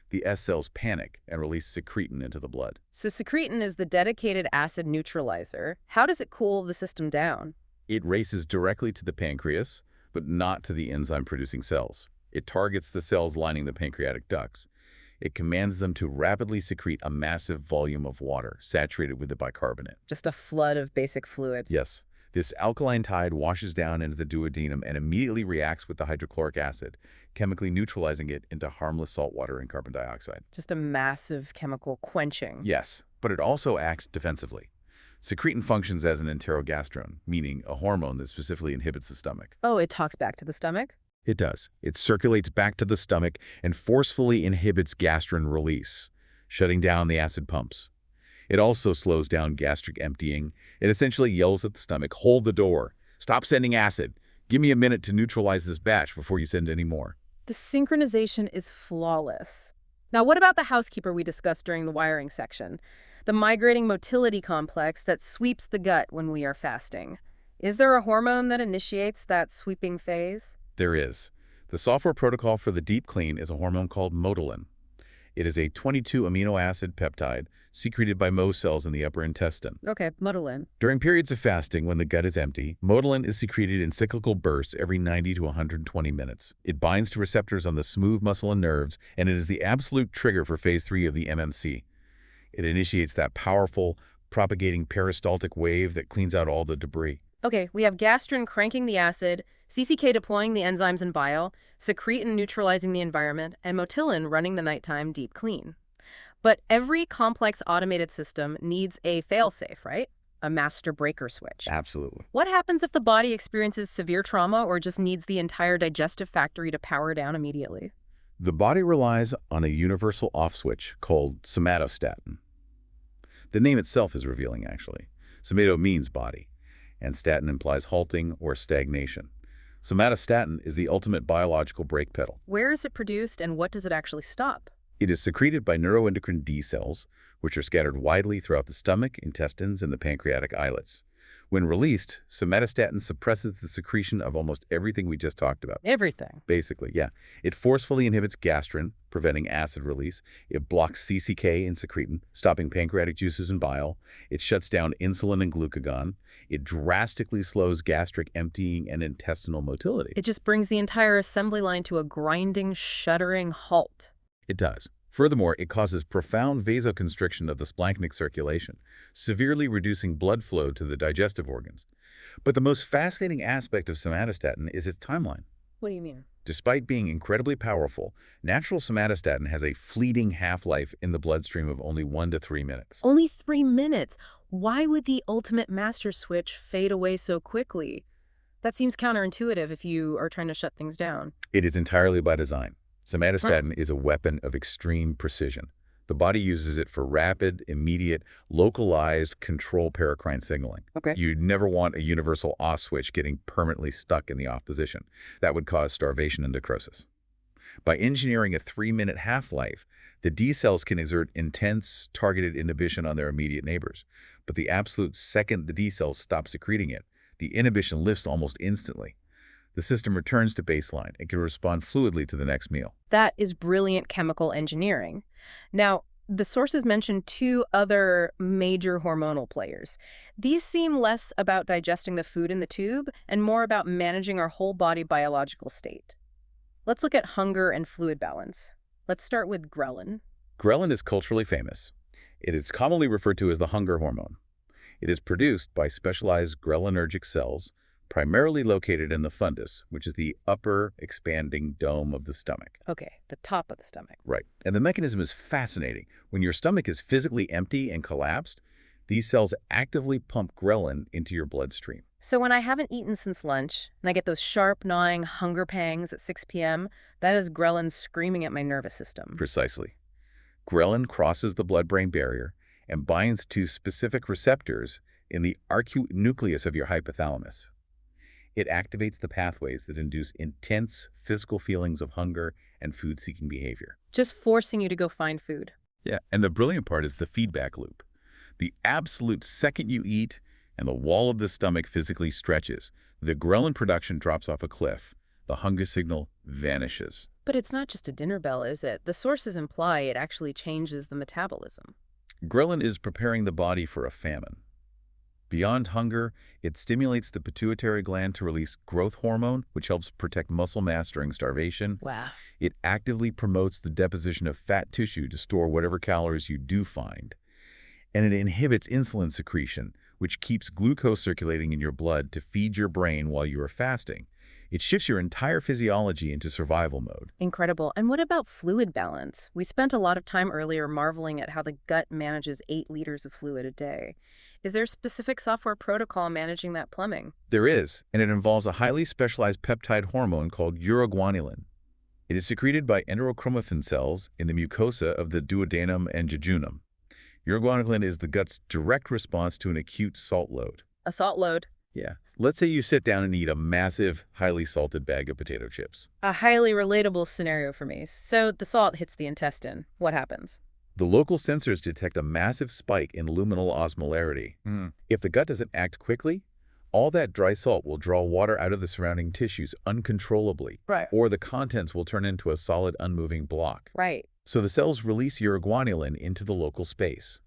the S cells panic and release secretin into the blood. So secretin is the dedicated acid neutralizer. How does it cool the system down? It races directly to the pancreas, but not to the enzyme-producing cells. It targets the cells lining the pancreatic ducts. It commands them to rapidly secrete a massive volume of water, saturated with the bicarbonate. Just a flood of basic fluid. Yes. This alkaline tide washes down into the duodenum and immediately reacts with the hydrochloric acid, chemically neutralizing it into harmless salt water and carbon dioxide. Just a massive chemical quenching. Yes, but it also acts defensively. Secretin functions as an enterogastrone, meaning a hormone that specifically inhibits the stomach. Oh, it talks back to the stomach? It does. It circulates back to the stomach and forcefully inhibits gastrin release, shutting down the acid pumps. It also slows down gastric emptying. It essentially yells at the stomach, hold the door, stop sending acid, give me a minute to neutralize this batch before you send any more. The synchronization is flawless. Now, what about the housekeeper we discussed during the wiring section? The migrating motility complex that sweeps the gut when we are fasting. Is there a hormone that initiates that sweeping phase? There is. The software protocol for the deep clean is a hormone called motility. It is a 22 amino acid peptide secreted by Mohs cells in the upper intestine. Okay, motility. During periods of fasting when the gut is empty, motility is secreted in cyclical bursts every 90 to 120 minutes. It binds to receptors on the smooth muscle and nerves, and it is the absolute trigger for phase 3 of the MMC. It initiates that powerful, propagating peristaltic wave that cleans out all the debris. Okay, we have gastrin cranking the acid, CCK deploying the enzymes and bile, secretin neutralizing the environment, and motilin running the nighttime deep clean. But every complex automated system needs a failsafe, right? a master breaker switch. Absolutely. What happens if the body experiences severe trauma or just needs the entire digestive factory to power down immediately? The body relies on a universal off switch called somatostatin. The name itself is revealing, actually. Somato means body, and statin implies halting or stagnation. Somatostatin is the ultimate biological brake pedal. Where is it produced and what does it actually stop? It is secreted by neuroendocrine D cells, which are scattered widely throughout the stomach, intestines, and the pancreatic islets. When released, somatostatin suppresses the secretion of almost everything we just talked about. Everything. Basically, yeah. It forcefully inhibits gastrin, preventing acid release. It blocks CCK and secretin, stopping pancreatic juices and bile. It shuts down insulin and glucagon. It drastically slows gastric emptying and intestinal motility. It just brings the entire assembly line to a grinding, shuddering halt. It does. Furthermore, it causes profound vasoconstriction of the splanchnic circulation, severely reducing blood flow to the digestive organs. But the most fascinating aspect of somatostatin is its timeline. What do you mean? Despite being incredibly powerful, natural somatostatin has a fleeting half-life in the bloodstream of only 1 to 3 minutes. Only 3 minutes? Why would the ultimate master switch fade away so quickly? That seems counterintuitive if you are trying to shut things down. It is entirely by design. Somatostatin is a weapon of extreme precision. The body uses it for rapid, immediate, localized control paracrine signaling. Okay. You'd never want a universal off switch getting permanently stuck in the off position. That would cause starvation and necrosis. By engineering a 3-minute half-life, the D cells can exert intense, targeted inhibition on their immediate neighbors. But the absolute second the D cells stop secreting it, the inhibition lifts almost instantly. The system returns to baseline and can respond fluidly to the next meal. That is brilliant chemical engineering. Now, the sources mentioned 2 other major hormonal players. These seem less about digesting the food in the tube and more about managing our whole body biological state. Let's look at hunger and fluid balance. Let's start with ghrelin. Ghrelin is culturally famous. It is commonly referred to as the hunger hormone. It is produced by specialized ghrelinnergic cells, primarily located in the fundus, which is the upper expanding dome of the stomach. Okay, the top of the stomach. Right. And the mechanism is fascinating. When your stomach is physically empty and collapsed, these cells actively pump ghrelin into your bloodstream. So when I haven't eaten since lunch and I get those sharp, gnawing hunger pangs at 6 p.m., that is ghrelin screaming at my nervous system. Precisely. Ghrelin crosses the blood-brain barrier and binds to specific receptors in the arcuate nucleus of your hypothalamus. It activates the pathways that induce intense physical feelings of hunger and food-seeking behavior. Just forcing you to go find food. Yeah, and the brilliant part is the feedback loop. The absolute second you eat and the wall of the stomach physically stretches, the ghrelin production drops off a cliff. The hunger signal vanishes. But it's not just a dinner bell, is it? The sources imply it actually changes the metabolism. Ghrelin is preparing the body for a famine. Beyond hunger, it stimulates the pituitary gland to release growth hormone, which helps protect muscle mass during starvation. Wow. It actively promotes the deposition of fat tissue to store whatever calories you do find. And it inhibits insulin secretion, which keeps glucose circulating in your blood to feed your brain while you are fasting. It shifts your entire physiology into survival mode. Incredible. And what about fluid balance? We spent a lot of time earlier marveling at how the gut manages 8 liters of fluid a day. Is there a specific software protocol managing that plumbing? There is, and it involves a highly specialized peptide hormone called uroguanilin. It is secreted by enterochromaffin cells in the mucosa of the duodenum and jejunum. Uroguanilin is the gut's direct response to an acute salt load. A salt load. Yeah. Let's say you sit down and eat a massive, highly salted bag of potato chips. A highly relatable scenario for me. So the salt hits the intestine. What happens? The local sensors detect a massive spike in luminal osmolarity. If the gut doesn't act quickly, all that dry salt will draw water out of the surrounding tissues uncontrollably. Right. Or the contents will turn into a solid, unmoving block. Right. So the cells release uroguanilin into the local space.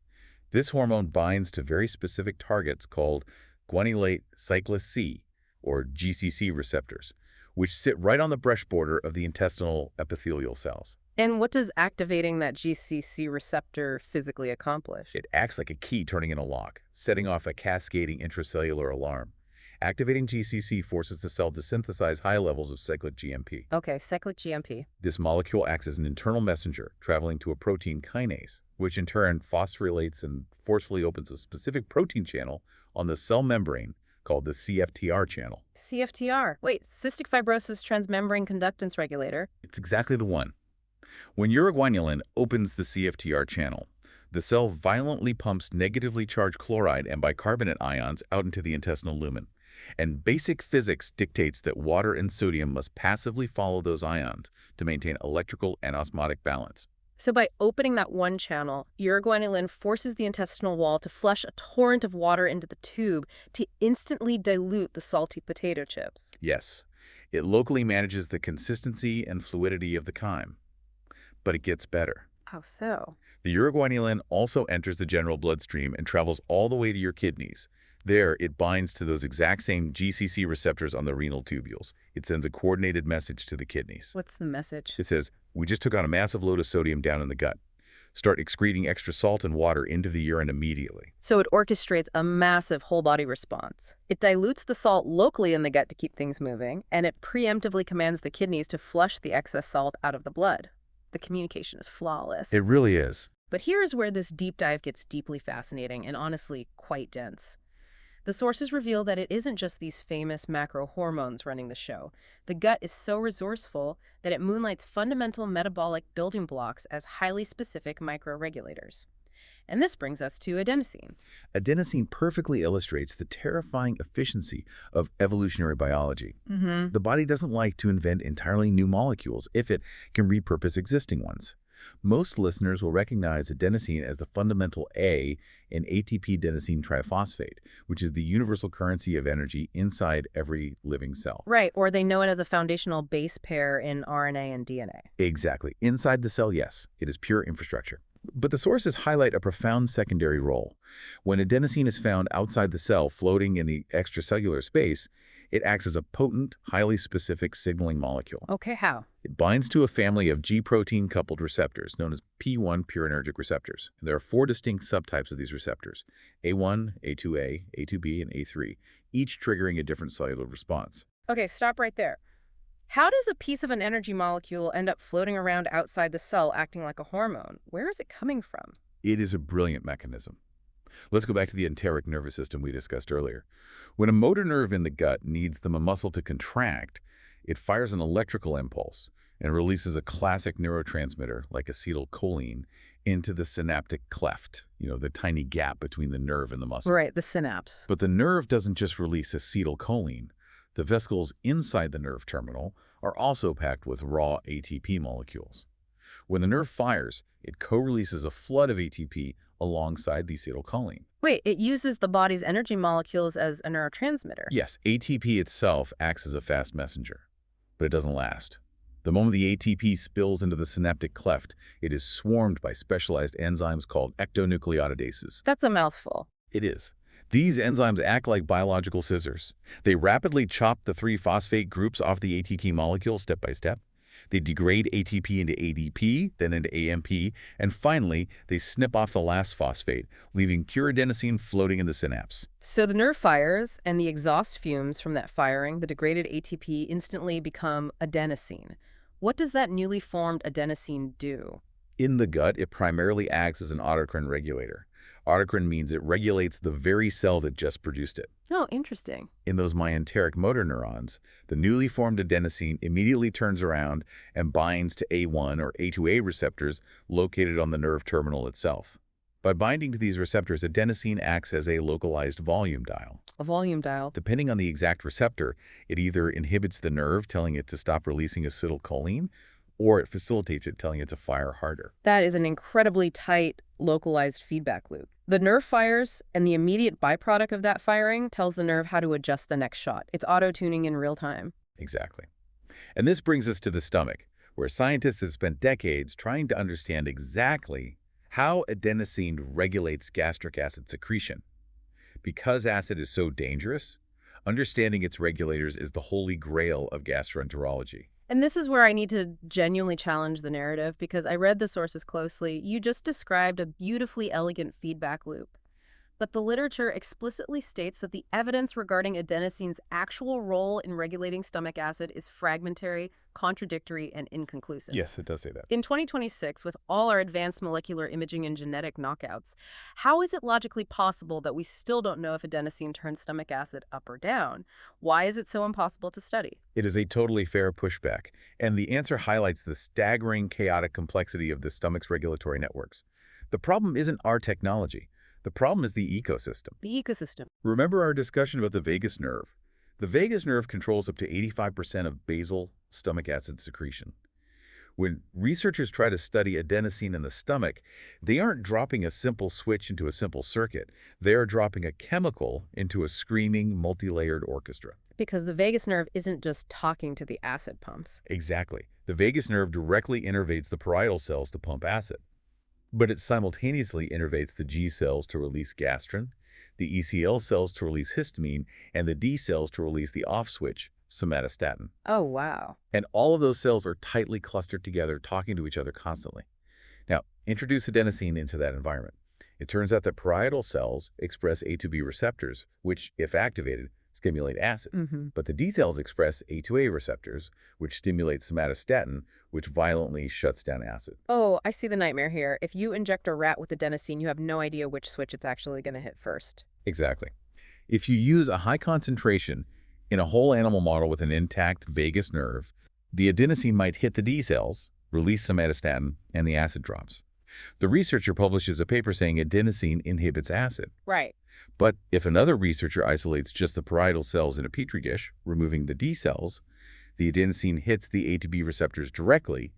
This hormone binds to very specific targets called guanylate cyclase C, or GCC receptors, which sit right on the brush border of the intestinal epithelial cells. And what does activating that GCC receptor physically accomplish? It acts like a key turning in a lock, setting off a cascading intracellular alarm. Activating GCC forces the cell to synthesize high levels of cyclic GMP. Okay, cyclic GMP. This molecule acts as an internal messenger, traveling to a protein kinase, which in turn phosphorylates and forcefully opens a specific protein channel on the cell membrane called the CFTR channel. CFTR. Wait, cystic fibrosis transmembrane conductance regulator. It's exactly the one. When uroguanulin opens the CFTR channel, the cell violently pumps negatively charged chloride and bicarbonate ions out into the intestinal lumen. And basic physics dictates that water and sodium must passively follow those ions to maintain electrical and osmotic balance. So by opening that one channel, uroguanulin forces the intestinal wall to flush a torrent of water into the tube to instantly dilute the salty potato chips. Yes, it locally manages the consistency and fluidity of the chyme. But it gets better. How so? The uroguanulin also enters the general bloodstream and travels all the way to your kidneys. There, it binds to those exact same GCC receptors on the renal tubules. It sends a coordinated message to the kidneys. What's the message? It says, we just took out a massive load of sodium down in the gut. Start excreting extra salt and water into the urine immediately. So it orchestrates a massive whole-body response. It dilutes the salt locally in the gut to keep things moving, and it preemptively commands the kidneys to flush the excess salt out of the blood. The communication is flawless. It really is. But here's where this deep dive gets deeply fascinating and honestly quite dense. The sources reveal that it isn't just these famous macro hormones running the show. The gut is so resourceful that it moonlights fundamental metabolic building blocks as highly specific microregulators. And this brings us to adenosine. Adenosine perfectly illustrates the terrifying efficiency of evolutionary biology. The body doesn't like to invent entirely new molecules if it can repurpose existing ones. Most listeners will recognize adenosine as the fundamental A in ATP-adenosine triphosphate, which is the universal currency of energy inside every living cell. Right, or they know it as a foundational base pair in RNA and DNA. Exactly. Inside the cell, yes, it is pure infrastructure. But the sources highlight a profound secondary role. When adenosine is found outside the cell floating in the extracellular space, it acts as a potent, highly specific signaling molecule. Okay, how? It binds to a family of G-protein coupled receptors known as P1 purinergic receptors. And there are 4 distinct subtypes of these receptors: A1, A2A, A2B, and A3, each triggering a different cellular response. Okay, stop right there. How does a piece of an energy molecule end up floating around outside the cell acting like a hormone? Where is it coming from? It is a brilliant mechanism. Let's go back to the enteric nervous system we discussed earlier. When a motor nerve in the gut needs the muscle to contract, it fires an electrical impulse and releases a classic neurotransmitter like acetylcholine into the synaptic cleft, the tiny gap between the nerve and the muscle. Right, the synapse. But the nerve doesn't just release acetylcholine. The vesicles inside the nerve terminal are also packed with raw ATP molecules. When the nerve fires, it co-releases a flood of ATP alongside the acetylcholine. Wait, it uses the body's energy molecules as a neurotransmitter? Yes, ATP itself acts as a fast messenger, but it doesn't last. The moment the ATP spills into the synaptic cleft, it is swarmed by specialized enzymes called ectonucleotidases. That's a mouthful. It is. These enzymes act like biological scissors. They rapidly chop the 3 phosphate groups off the ATP molecule step by step. They degrade ATP into ADP, then into AMP, and finally, they snip off the last phosphate, leaving pure adenosine floating in the synapse. So the nerve fires, and the exhaust fumes from that firing, the degraded ATP, instantly become adenosine. What does that newly formed adenosine do? In the gut, it primarily acts as an autocrine regulator. Autocrine means it regulates the very cell that just produced it. Oh, interesting. In those myenteric motor neurons, the newly formed adenosine immediately turns around and binds to A1 or A2A receptors located on the nerve terminal itself. By binding to these receptors, adenosine acts as a localized volume dial. A volume dial. Depending on the exact receptor, it either inhibits the nerve, telling it to stop releasing acetylcholine, or it facilitates it, telling it to fire harder. That is an incredibly tight, localized feedback loop. The nerve fires, and the immediate byproduct of that firing tells the nerve how to adjust the next shot. It's auto-tuning in real time. Exactly. And this brings us to the stomach, where scientists have spent decades trying to understand exactly how adenosine regulates gastric acid secretion. Because acid is so dangerous, understanding its regulators is the holy grail of gastroenterology. And this is where I need to genuinely challenge the narrative, because I read the sources closely. You just described a beautifully elegant feedback loop. But the literature explicitly states that the evidence regarding adenosine's actual role in regulating stomach acid is fragmentary, contradictory, and inconclusive. Yes, it does say that. In 2026, with all our advanced molecular imaging and genetic knockouts, how is it logically possible that we still don't know if adenosine turns stomach acid up or down? Why is it so impossible to study? It is a totally fair pushback, and the answer highlights the staggering chaotic complexity of the stomach's regulatory networks. The problem isn't our technology. The problem is the ecosystem. The ecosystem. Remember our discussion about the vagus nerve? The vagus nerve controls up to 85% of basal stomach acid secretion. When researchers try to study adenosine in the stomach, they aren't dropping a simple switch into a simple circuit. They are dropping a chemical into a screaming, multi-layered orchestra. Because the vagus nerve isn't just talking to the acid pumps. Exactly. The vagus nerve directly innervates the parietal cells to pump acid. But it simultaneously innervates the G cells to release gastrin, the ECL cells to release histamine, and the D cells to release the off switch, somatostatin. Oh, wow. And all of those cells are tightly clustered together, talking to each other constantly. Now, introduce adenosine into that environment. It turns out that parietal cells express A2B receptors, which, if activated, stimulate acid. But the D cells express A2A receptors, which stimulate somatostatin, which violently shuts down acid. Oh, I see the nightmare here. If you inject a rat with adenosine, you have no idea which switch it's actually going to hit first. Exactly. If you use a high concentration in a whole animal model with an intact vagus nerve, the adenosine might hit the D cells, release somatostatin, and the acid drops. The researcher publishes a paper saying adenosine inhibits acid. Right. But if another researcher isolates just the parietal cells in a petri dish, removing the D cells, the adenosine hits the A2B receptors directly,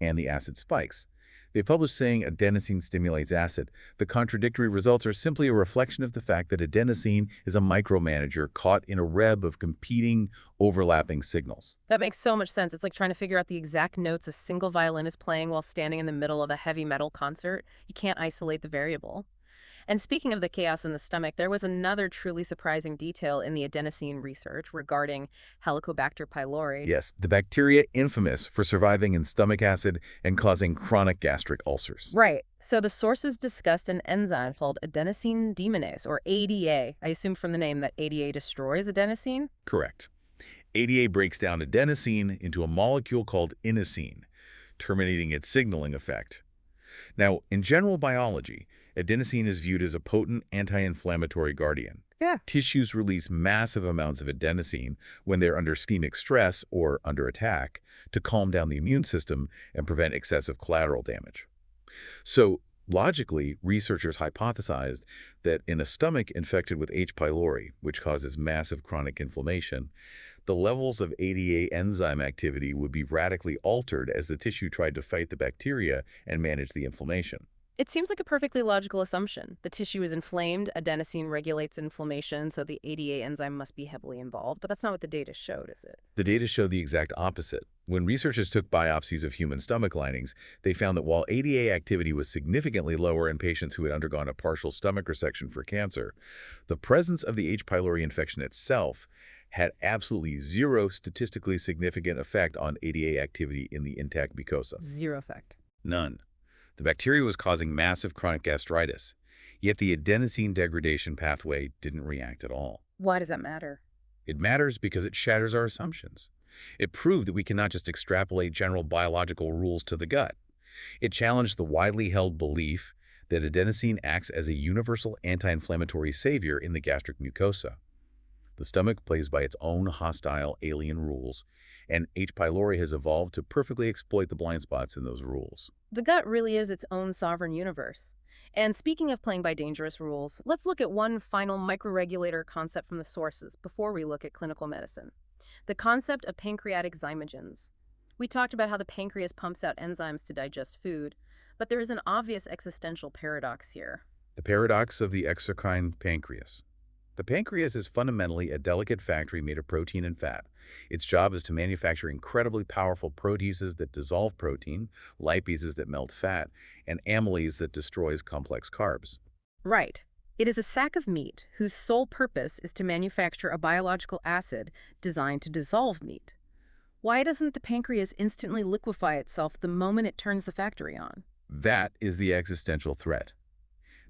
and the acid spikes. They published saying adenosine stimulates acid. The contradictory results are simply a reflection of the fact that adenosine is a micromanager caught in a web of competing, overlapping signals. That makes so much sense. It's like trying to figure out the exact notes a single violin is playing while standing in the middle of a heavy metal concert. You can't isolate the variable. And speaking of the chaos in the stomach, there was another truly surprising detail in the adenosine research regarding Helicobacter pylori. Yes, the bacteria infamous for surviving in stomach acid and causing chronic gastric ulcers. Right. So the sources discussed an enzyme called adenosine deaminase, or ADA. I assume from the name that ADA destroys adenosine? Correct. ADA breaks down adenosine into a molecule called inosine, terminating its signaling effect. Now, in general biology, adenosine is viewed as a potent anti-inflammatory guardian. Yeah. Tissues release massive amounts of adenosine when they're under stemic stress or under attack to calm down the immune system and prevent excessive collateral damage. So, logically, researchers hypothesized that in a stomach infected with H. pylori, which causes massive chronic inflammation, the levels of ADA enzyme activity would be radically altered as the tissue tried to fight the bacteria and manage the inflammation. It seems like a perfectly logical assumption. The tissue is inflamed, adenosine regulates inflammation, so the ADA enzyme must be heavily involved. But that's not what the data showed, is it? The data show the exact opposite. When researchers took biopsies of human stomach linings, they found that while ADA activity was significantly lower in patients who had undergone a partial stomach resection for cancer, the presence of the H. pylori infection itself had absolutely zero statistically significant effect on ADA activity in the intact mucosa. Zero effect. None. The bacteria was causing massive chronic gastritis, yet the adenosine degradation pathway didn't react at all. Why does that matter? It matters because it shatters our assumptions. It proved that we cannot just extrapolate general biological rules to the gut. It challenged the widely held belief that adenosine acts as a universal anti-inflammatory savior in the gastric mucosa. The stomach plays by its own hostile alien rules, and H. pylori has evolved to perfectly exploit the blind spots in those rules. The gut really is its own sovereign universe. And speaking of playing by dangerous rules, let's look at one final microregulator concept from the sources before we look at clinical medicine. The concept of pancreatic zymogens. We talked about how the pancreas pumps out enzymes to digest food, but there is an obvious existential paradox here. The paradox of the exocrine pancreas. The pancreas is fundamentally a delicate factory made of protein and fat. Its job is to manufacture incredibly powerful proteases that dissolve protein, lipases that melt fat, and amylase that destroys complex carbs. Right. It is a sack of meat whose sole purpose is to manufacture a biological acid designed to dissolve meat. Why doesn't the pancreas instantly liquefy itself the moment it turns the factory on? That is the existential threat.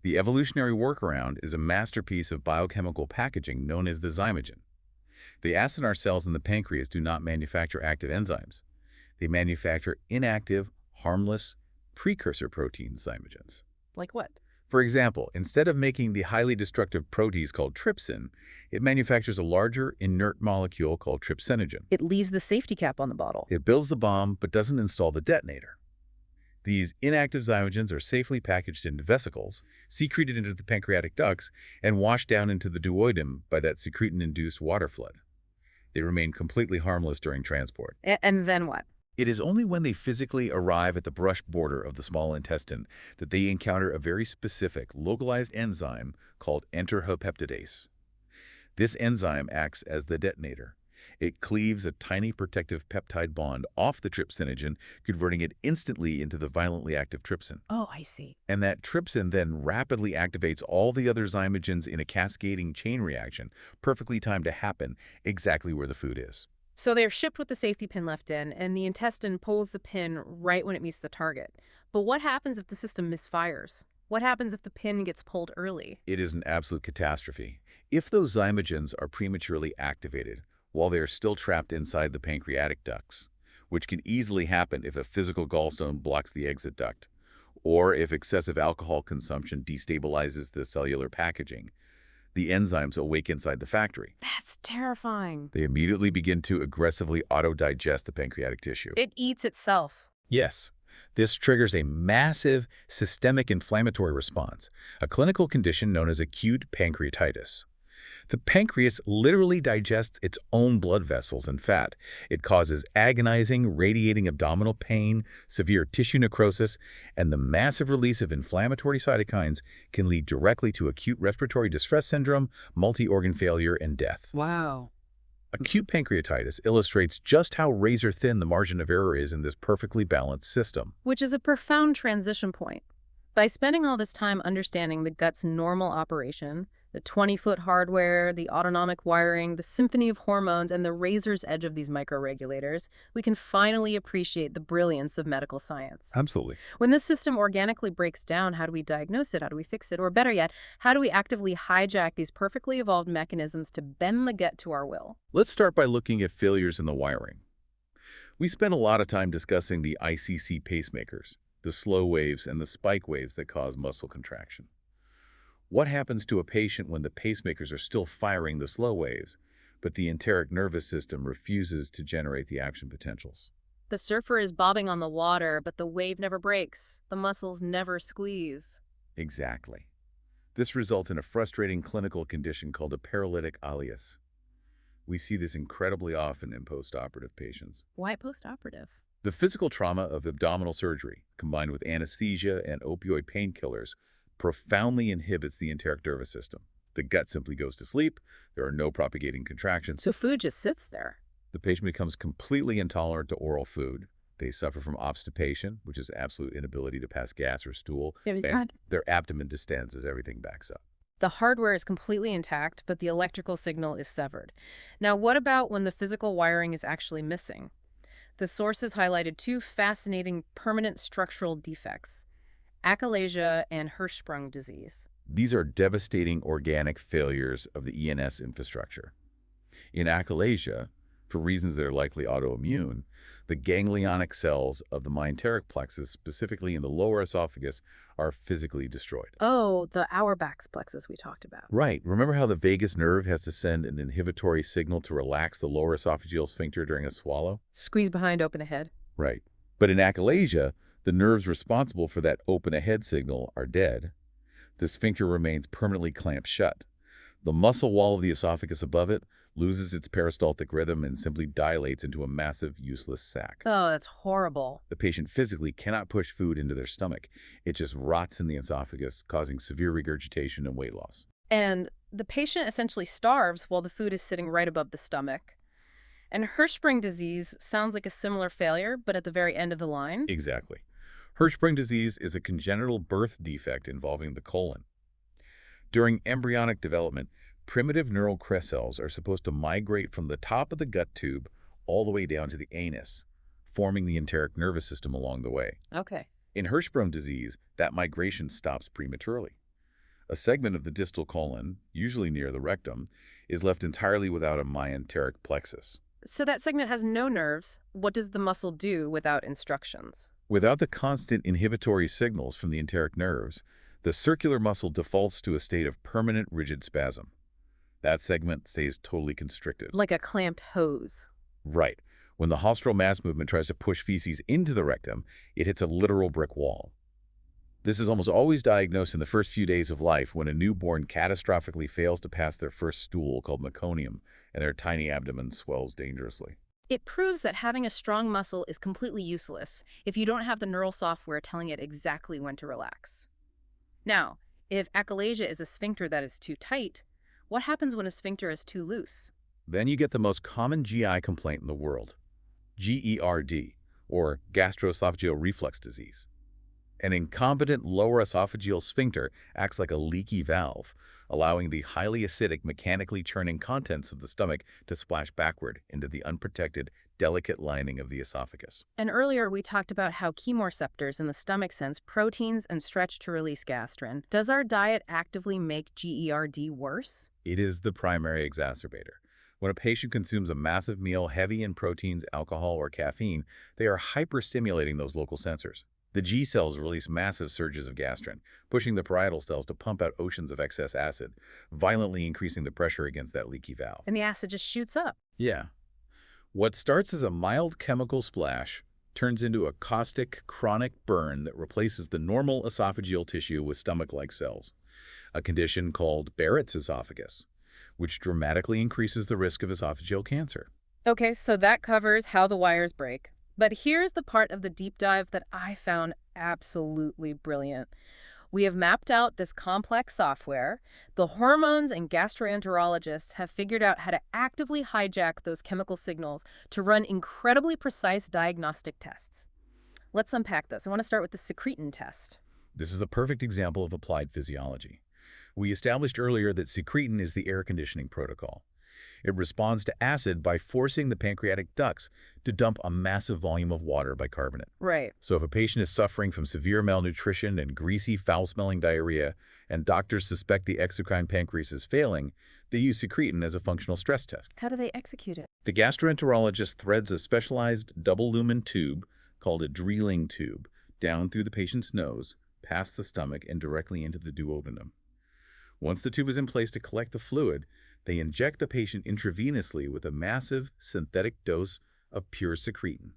The evolutionary workaround is a masterpiece of biochemical packaging known as the zymogen. The acinar cells in the pancreas do not manufacture active enzymes. They manufacture inactive, harmless, precursor proteins, zymogens. Like what? For example, instead of making the highly destructive protease called trypsin, it manufactures a larger, inert molecule called trypsinogen. It leaves the safety cap on the bottle. It builds the bomb but doesn't install the detonator. These inactive zymogens are safely packaged into vesicles, secreted into the pancreatic ducts, and washed down into the duodenum by that secretin-induced water flood. They remain completely harmless during transport. And then what? It is only when they physically arrive at the brush border of the small intestine that they encounter a very specific, localized enzyme called enteroheptidase. This enzyme acts as the detonator. It cleaves a tiny protective peptide bond off the trypsinogen, converting it instantly into the violently active trypsin. Oh, I see. And that trypsin then rapidly activates all the other zymogens in a cascading chain reaction, perfectly timed to happen exactly where the food is. So they're shipped with the safety pin left in, and the intestine pulls the pin right when it meets the target. But what happens if the system misfires? What happens if the pin gets pulled early? It is an absolute catastrophe. If those zymogens are prematurely activated while they are still trapped inside the pancreatic ducts, which can easily happen if a physical gallstone blocks the exit duct, or if excessive alcohol consumption destabilizes the cellular packaging, the enzymes awake inside the factory. That's terrifying. They immediately begin to aggressively auto-digest the pancreatic tissue. It eats itself. Yes, this triggers a massive systemic inflammatory response, a clinical condition known as acute pancreatitis. The pancreas literally digests its own blood vessels and fat. It causes agonizing, radiating abdominal pain, severe tissue necrosis, and the massive release of inflammatory cytokines can lead directly to acute respiratory distress syndrome, multi-organ failure, and death. Wow. Acute pancreatitis illustrates just how razor-thin the margin of error is in this perfectly balanced system. Which is a profound transition point. By spending all this time understanding the gut's normal operation, the 20-foot hardware, the autonomic wiring, the symphony of hormones, and the razor's edge of these microregulators, we can finally appreciate the brilliance of medical science. Absolutely. When this system organically breaks down, how do we diagnose it? How do we fix it? Or better yet, how do we actively hijack these perfectly evolved mechanisms to bend the gut to our will? Let's start by looking at failures in the wiring. We spent a lot of time discussing the ICC pacemakers, the slow waves and the spike waves that cause muscle contraction. What happens to a patient when the pacemakers are still firing the slow waves, but the enteric nervous system refuses to generate the action potentials? The surfer is bobbing on the water, but the wave never breaks. The muscles never squeeze. Exactly. This results in a frustrating clinical condition called a paralytic ileus. We see this incredibly often in postoperative patients. Why postoperative? The physical trauma of abdominal surgery, combined with anesthesia and opioid painkillers, profoundly inhibits the enteric nervous system. The gut simply goes to sleep. There are no propagating contractions. So food just sits there. The patient becomes completely intolerant to oral food. They suffer from obstipation, which is absolute inability to pass gas or stool. Their abdomen distends as everything backs up. The hardware is completely intact, but the electrical signal is severed. Now, what about when the physical wiring is actually missing? The sources highlighted two fascinating permanent structural defects: achalasia and Hirschsprung disease. These are devastating organic failures of the ENS infrastructure. In achalasia, for reasons that are likely autoimmune, the ganglionic cells of the myenteric plexus, specifically in the lower esophagus, are physically destroyed. Oh, the Auerbach's plexus we talked about. Right. Remember how the vagus nerve has to send an inhibitory signal to relax the lower esophageal sphincter during a swallow? Squeeze behind, open ahead. Right. But in achalasia, the nerves responsible for that open ahead signal are dead. The sphincter remains permanently clamped shut. The muscle wall of the esophagus above it loses its peristaltic rhythm and simply dilates into a massive, useless sac. Oh, that's horrible. The patient physically cannot push food into their stomach. It just rots in the esophagus, causing severe regurgitation and weight loss. And the patient essentially starves while the food is sitting right above the stomach. And Hirschsprung disease sounds like a similar failure, but at the very end of the line. Exactly. Hirschsprung disease is a congenital birth defect involving the colon. During embryonic development, primitive neural crest cells are supposed to migrate from the top of the gut tube all the way down to the anus, forming the enteric nervous system along the way. Okay. In Hirschsprung disease, that migration stops prematurely. A segment of the distal colon, usually near the rectum, is left entirely without a myenteric plexus. So that segment has no nerves. What does the muscle do without instructions? Without the constant inhibitory signals from the enteric nerves, the circular muscle defaults to a state of permanent rigid spasm. That segment stays totally constricted. Like a clamped hose. Right. When the haustral mass movement tries to push feces into the rectum, it hits a literal brick wall. This is almost always diagnosed in the first few days of life when a newborn catastrophically fails to pass their first stool called meconium, and their tiny abdomen swells dangerously. It proves that having a strong muscle is completely useless if you don't have the neural software telling it exactly when to relax. Now, if achalasia is a sphincter that is too tight, what happens when a sphincter is too loose? Then you get the most common GI complaint in the world, GERD, or gastroesophageal reflux disease. An incompetent lower esophageal sphincter acts like a leaky valve, allowing the highly acidic, mechanically churning contents of the stomach to splash backward into the unprotected, delicate lining of the esophagus. And earlier we talked about how chemoreceptors in the stomach sense proteins and stretch to release gastrin. Does our diet actively make GERD worse? It is the primary exacerbator. When a patient consumes a massive meal heavy in proteins, alcohol, or caffeine, they are hyperstimulating those local sensors. The G cells release massive surges of gastrin, pushing the parietal cells to pump out oceans of excess acid, violently increasing the pressure against that leaky valve. And the acid just shoots up. Yeah. What starts as a mild chemical splash turns into a caustic, chronic burn that replaces the normal esophageal tissue with stomach-like cells, a condition called Barrett's esophagus, which dramatically increases the risk of esophageal cancer. Okay, so that covers how the wires break. But here's the part of the deep dive that I found absolutely brilliant. We have mapped out this complex software. The hormones and gastroenterologists have figured out how to actively hijack those chemical signals to run incredibly precise diagnostic tests. Let's unpack this. I want to start with the secretin test. This is a perfect example of applied physiology. We established earlier that secretin is the air conditioning protocol. It responds to acid by forcing the pancreatic ducts to dump a massive volume of water bicarbonate. Right. So if a patient is suffering from severe malnutrition and greasy, foul-smelling diarrhea, and doctors suspect the exocrine pancreas is failing, they use secretin as a functional stress test. How do they execute it? The gastroenterologist threads a specialized double-lumen tube, called a drilling tube, down through the patient's nose, past the stomach, and directly into the duodenum. Once the tube is in place to collect the fluid, they inject the patient intravenously with a massive synthetic dose of pure secretin.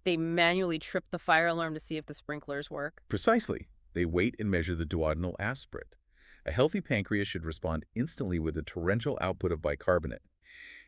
They manually trip the fire alarm to see if the sprinklers work. Precisely. They wait and measure the duodenal aspirate. A healthy pancreas should respond instantly with a torrential output of bicarbonate.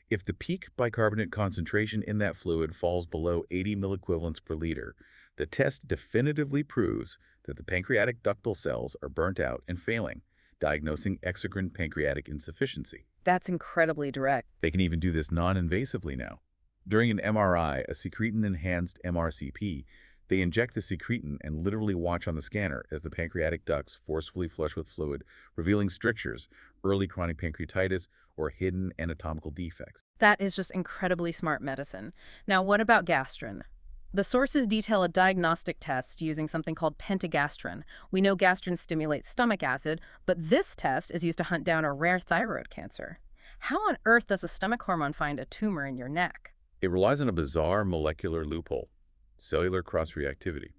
If the peak bicarbonate concentration in that fluid falls below 80 milliequivalents per liter, the test definitively proves that the pancreatic ductal cells are burnt out and failing, diagnosing exocrine pancreatic insufficiency. That's incredibly direct. They can even do this non-invasively now. During an MRI, a secretin-enhanced MRCP, they inject the secretin and literally watch on the scanner as the pancreatic ducts forcefully flush with fluid, revealing strictures, early chronic pancreatitis, or hidden anatomical defects. That is just incredibly smart medicine. Now, what about gastrin? The sources detail a diagnostic test using something called pentagastrin. We know gastrin stimulates stomach acid, but this test is used to hunt down a rare thyroid cancer. How on earth does a stomach hormone find a tumor in your neck? It relies on a bizarre molecular loophole, cellular cross-reactivity.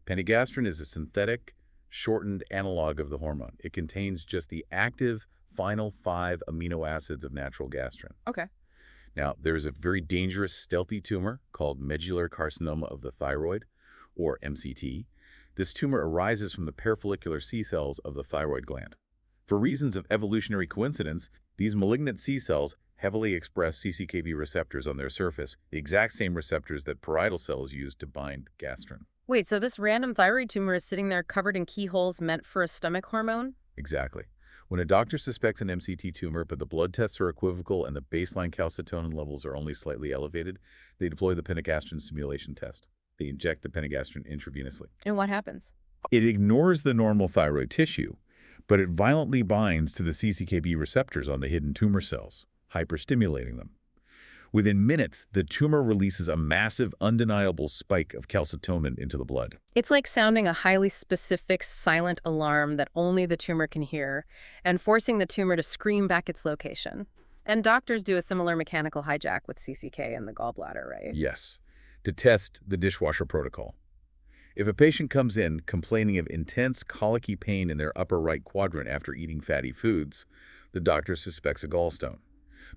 Pentagastrin is a synthetic, shortened analog of the hormone. It contains just the active final 5 amino acids of natural gastrin. Okay. Now, there is a very dangerous stealthy tumor called medullary carcinoma of the thyroid, or MCT. This tumor arises from the parafollicular C cells of the thyroid gland. For reasons of evolutionary coincidence, these malignant C cells heavily express CCKB receptors on their surface, the exact same receptors that parietal cells use to bind gastrin. Wait, so this random thyroid tumor is sitting there covered in keyholes meant for a stomach hormone? Exactly. When a doctor suspects an MCT tumor, but the blood tests are equivocal and the baseline calcitonin levels are only slightly elevated, they deploy the pentagastrin stimulation test. They inject the pentagastrin intravenously. And what happens? It ignores the normal thyroid tissue, but it violently binds to the CCKB receptors on the hidden tumor cells, hyperstimulating them. Within minutes, the tumor releases a massive, undeniable spike of calcitonin into the blood. It's like sounding a highly specific, silent alarm that only the tumor can hear, and forcing the tumor to scream back its location. And doctors do a similar mechanical hijack with CCK in the gallbladder, right? Yes, to test the dishwasher protocol. If a patient comes in complaining of intense colicky pain in their upper right quadrant after eating fatty foods, the doctor suspects a gallstone.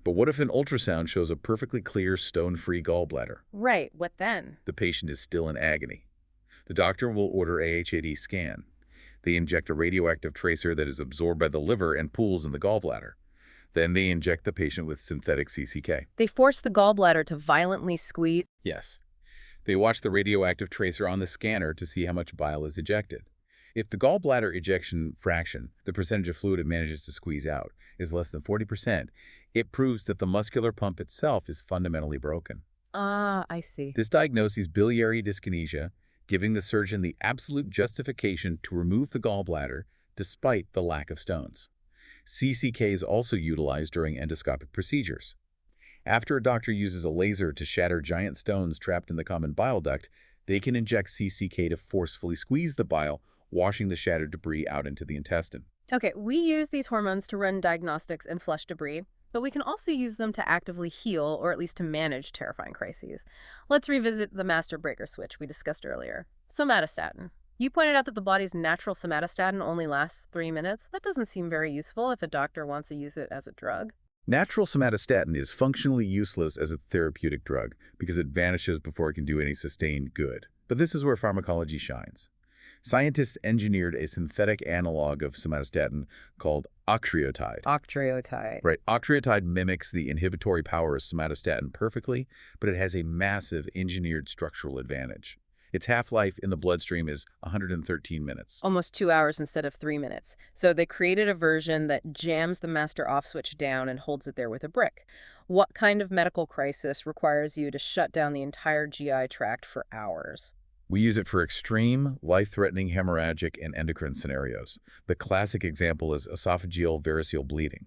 But what if an ultrasound shows a perfectly clear, stone-free gallbladder? Right, what then? The patient is still in agony. The doctor will order a HAD scan. They inject a radioactive tracer that is absorbed by the liver and pools in the gallbladder. Then they inject the patient with synthetic CCK. They force the gallbladder to violently squeeze. Yes. They watch the radioactive tracer on the scanner to see how much bile is ejected. If the gallbladder ejection fraction, the percentage of fluid it manages to squeeze out, is less than 40%, it proves that the muscular pump itself is fundamentally broken. Ah, I see. This diagnoses biliary dyskinesia, giving the surgeon the absolute justification to remove the gallbladder despite the lack of stones. CCK is also utilized during endoscopic procedures. After a doctor uses a laser to shatter giant stones trapped in the common bile duct, they can inject CCK to forcefully squeeze the bile, washing the shattered debris out into the intestine. Okay, we use these hormones to run diagnostics and flush debris, but we can also use them to actively heal or at least to manage terrifying crises. Let's revisit the master breaker switch we discussed earlier. Somatostatin. You pointed out that the body's natural somatostatin only lasts 3 minutes. That doesn't seem very useful if a doctor wants to use it as a drug. Natural somatostatin is functionally useless as a therapeutic drug because it vanishes before it can do any sustained good. But this is where pharmacology shines. Scientists engineered a synthetic analog of somatostatin called octreotide. Octreotide. Right. Octreotide mimics the inhibitory power of somatostatin perfectly, but it has a massive engineered structural advantage. Its half-life in the bloodstream is 113 minutes. Almost 2 hours instead of 3 minutes. So they created a version that jams the master off switch down and holds it there with a brick. What kind of medical crisis requires you to shut down the entire GI tract for hours? We use it for extreme, life-threatening hemorrhagic and endocrine scenarios. The classic example is esophageal variceal bleeding.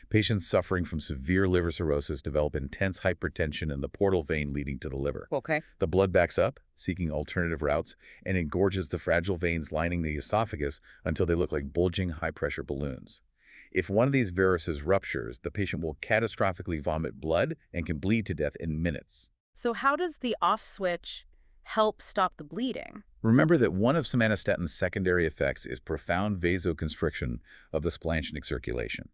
Patients suffering from severe liver cirrhosis develop intense hypertension in the portal vein leading to the liver. Okay. The blood backs up, seeking alternative routes, and engorges the fragile veins lining the esophagus until they look like bulging high-pressure balloons. If one of these varices ruptures, the patient will catastrophically vomit blood and can bleed to death in minutes. So how does the off switch help stop the bleeding? Remember that one of somatostatin's secondary effects is profound vasoconstriction of the splanchnic circulation.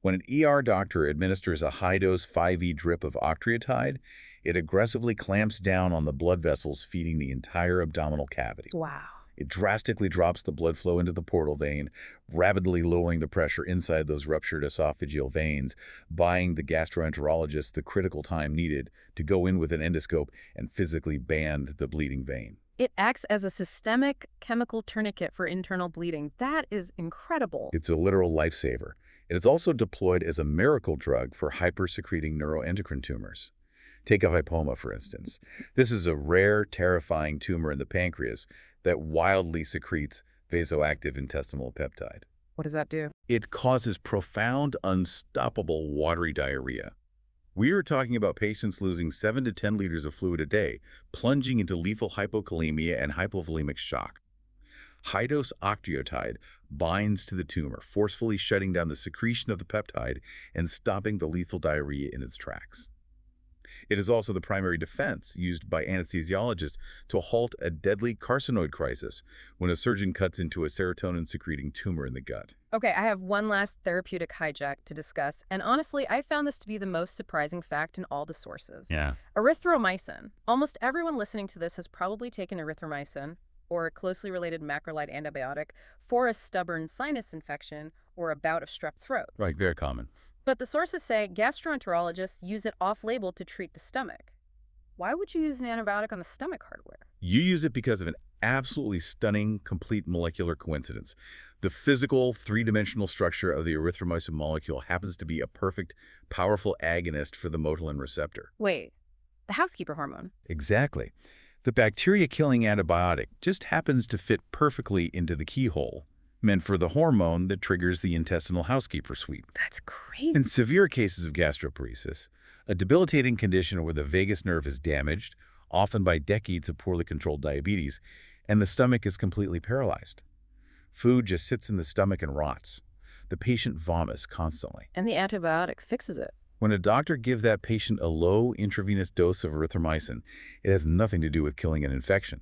When an ER doctor administers a high-dose 5E drip of octreotide, it aggressively clamps down on the blood vessels feeding the entire abdominal cavity. Wow. It drastically drops the blood flow into the portal vein, rapidly lowering the pressure inside those ruptured esophageal veins, buying the gastroenterologist the critical time needed to go in with an endoscope and physically band the bleeding vein. It acts as a systemic chemical tourniquet for internal bleeding. That is incredible. It's a literal lifesaver. It is also deployed as a miracle drug for hypersecreting neuroendocrine tumors. Take a lipoma, for instance. This is a rare, terrifying tumor in the pancreas that wildly secretes vasoactive intestinal peptide. What does that do? It causes profound, unstoppable watery diarrhea. We are talking about patients losing 7 to 10 liters of fluid a day, plunging into lethal hypokalemia and hypovolemic shock. High-dose octreotide binds to the tumor, forcefully shutting down the secretion of the peptide and stopping the lethal diarrhea in its tracks. It is also the primary defense used by anesthesiologists to halt a deadly carcinoid crisis when a surgeon cuts into a serotonin-secreting tumor in the gut. Okay, I have one last therapeutic hijack to discuss, and honestly, I found this to be the most surprising fact in all the sources. Yeah. Erythromycin. Almost everyone listening to this has probably taken erythromycin, or a closely related macrolide antibiotic, for a stubborn sinus infection or a bout of strep throat. Right, very common. But the sources say gastroenterologists use it off-label to treat the stomach. Why would you use an antibiotic on the stomach hardware? You use it because of an absolutely stunning, complete molecular coincidence. The physical, three-dimensional structure of the erythromycin molecule happens to be a perfect, powerful agonist for the motilin receptor. Wait, the housekeeper hormone? Exactly. The bacteria-killing antibiotic just happens to fit perfectly into the keyhole, meant for the hormone that triggers the intestinal housekeeper sweep. That's crazy. In severe cases of gastroparesis, a debilitating condition where the vagus nerve is damaged, often by decades of poorly controlled diabetes, and the stomach is completely paralyzed. Food just sits in the stomach and rots. The patient vomits constantly. And the antibiotic fixes it. When a doctor gives that patient a low intravenous dose of erythromycin, it has nothing to do with killing an infection.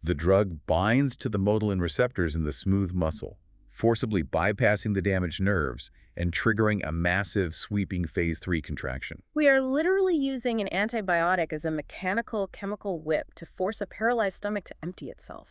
The drug binds to the motility receptors in the smooth muscle, forcibly bypassing the damaged nerves and triggering a massive, sweeping phase 3 contraction. We are literally using an antibiotic as a mechanical chemical whip to force a paralyzed stomach to empty itself.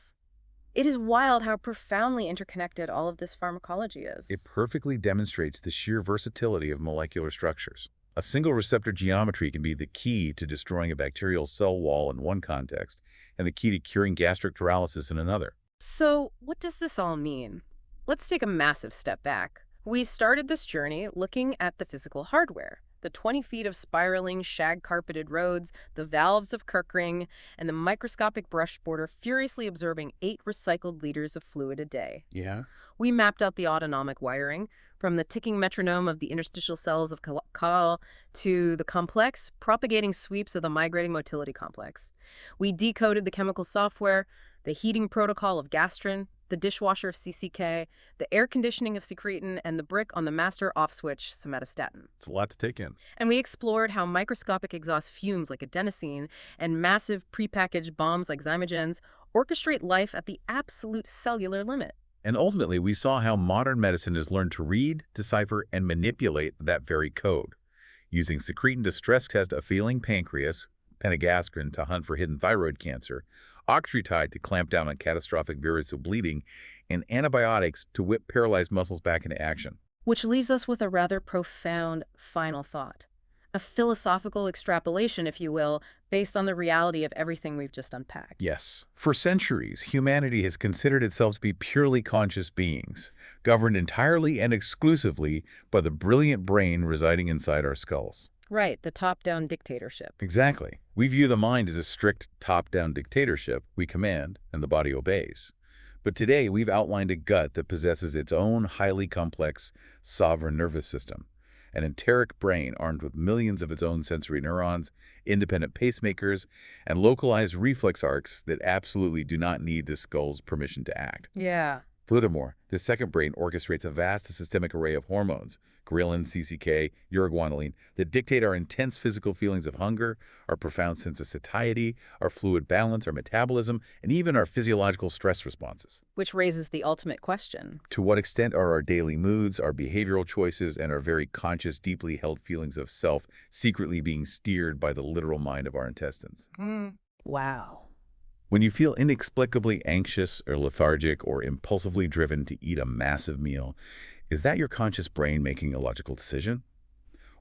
It is wild how profoundly interconnected all of this pharmacology is. It perfectly demonstrates the sheer versatility of molecular structures. A single receptor geometry can be the key to destroying a bacterial cell wall in one context and the key to curing gastric paralysis in another. So, what does this all mean? Let's take a massive step back. We started this journey looking at the physical hardware, the 20 feet of spiraling, shag-carpeted roads, the valves of Kirkring, and the microscopic brush border furiously absorbing 8 recycled liters of fluid a day. Yeah? We mapped out the autonomic wiring, from the ticking metronome of the interstitial cells of Call to the complex, propagating sweeps of the migrating motility complex. We decoded the chemical software, the heating protocol of gastrin, the dishwasher of CCK, the air conditioning of secretin, and the brick on the master off switch somatostatin. It's a lot to take in. And we explored how microscopic exhaust fumes like adenosine and massive prepackaged bombs like zymogens orchestrate life at the absolute cellular limit. And ultimately, we saw how modern medicine has learned to read, decipher, and manipulate that very code, using secretin to stress test a failing pancreas, penagastrin to hunt for hidden thyroid cancer, octreotide to clamp down on catastrophic variceal bleeding, and antibiotics to whip paralyzed muscles back into action. Which leaves us with a rather profound final thought. A philosophical extrapolation, if you will, based on the reality of everything we've just unpacked. Yes. For centuries, humanity has considered itself to be purely conscious beings, governed entirely and exclusively by the brilliant brain residing inside our skulls. Right, the top-down dictatorship. Exactly. We view the mind as a strict top-down dictatorship. We command, and the body obeys. But today, we've outlined a gut that possesses its own highly complex, sovereign nervous system, an enteric brain armed with millions of its own sensory neurons, independent pacemakers, and localized reflex arcs that absolutely do not need the skull's permission to act. Yeah. Furthermore, the second brain orchestrates a vast systemic array of hormones, ghrelin, CCK, uroguanylin, that dictate our intense physical feelings of hunger, our profound sense of satiety, our fluid balance, our metabolism, and even our physiological stress responses. Which raises the ultimate question. To what extent are our daily moods, our behavioral choices, and our very conscious, deeply held feelings of self secretly being steered by the literal mind of our intestines? Wow. When you feel inexplicably anxious or lethargic or impulsively driven to eat a massive meal, is that your conscious brain making a logical decision?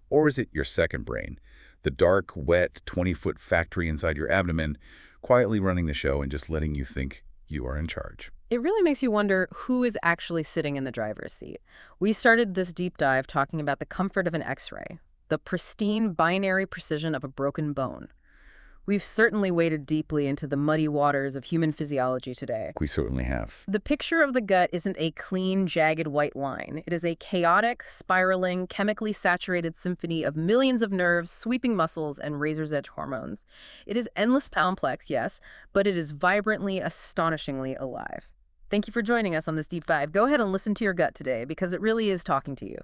Or is it your second brain, the dark, wet, 20-foot factory inside your abdomen, quietly running the show and just letting you think you are in charge? It really makes you wonder who is actually sitting in the driver's seat. We started this deep dive talking about the comfort of an X-ray, the pristine binary precision of a broken bone. We've certainly waded deeply into the muddy waters of human physiology today. We certainly have. The picture of the gut isn't a clean, jagged white line. It is a chaotic, spiraling, chemically saturated symphony of millions of nerves, sweeping muscles, and razor's edge hormones. It is endlessly complex, yes, but it is vibrantly, astonishingly alive. Thank you for joining us on this deep dive. Go ahead and listen to your gut today, because it really is talking to you.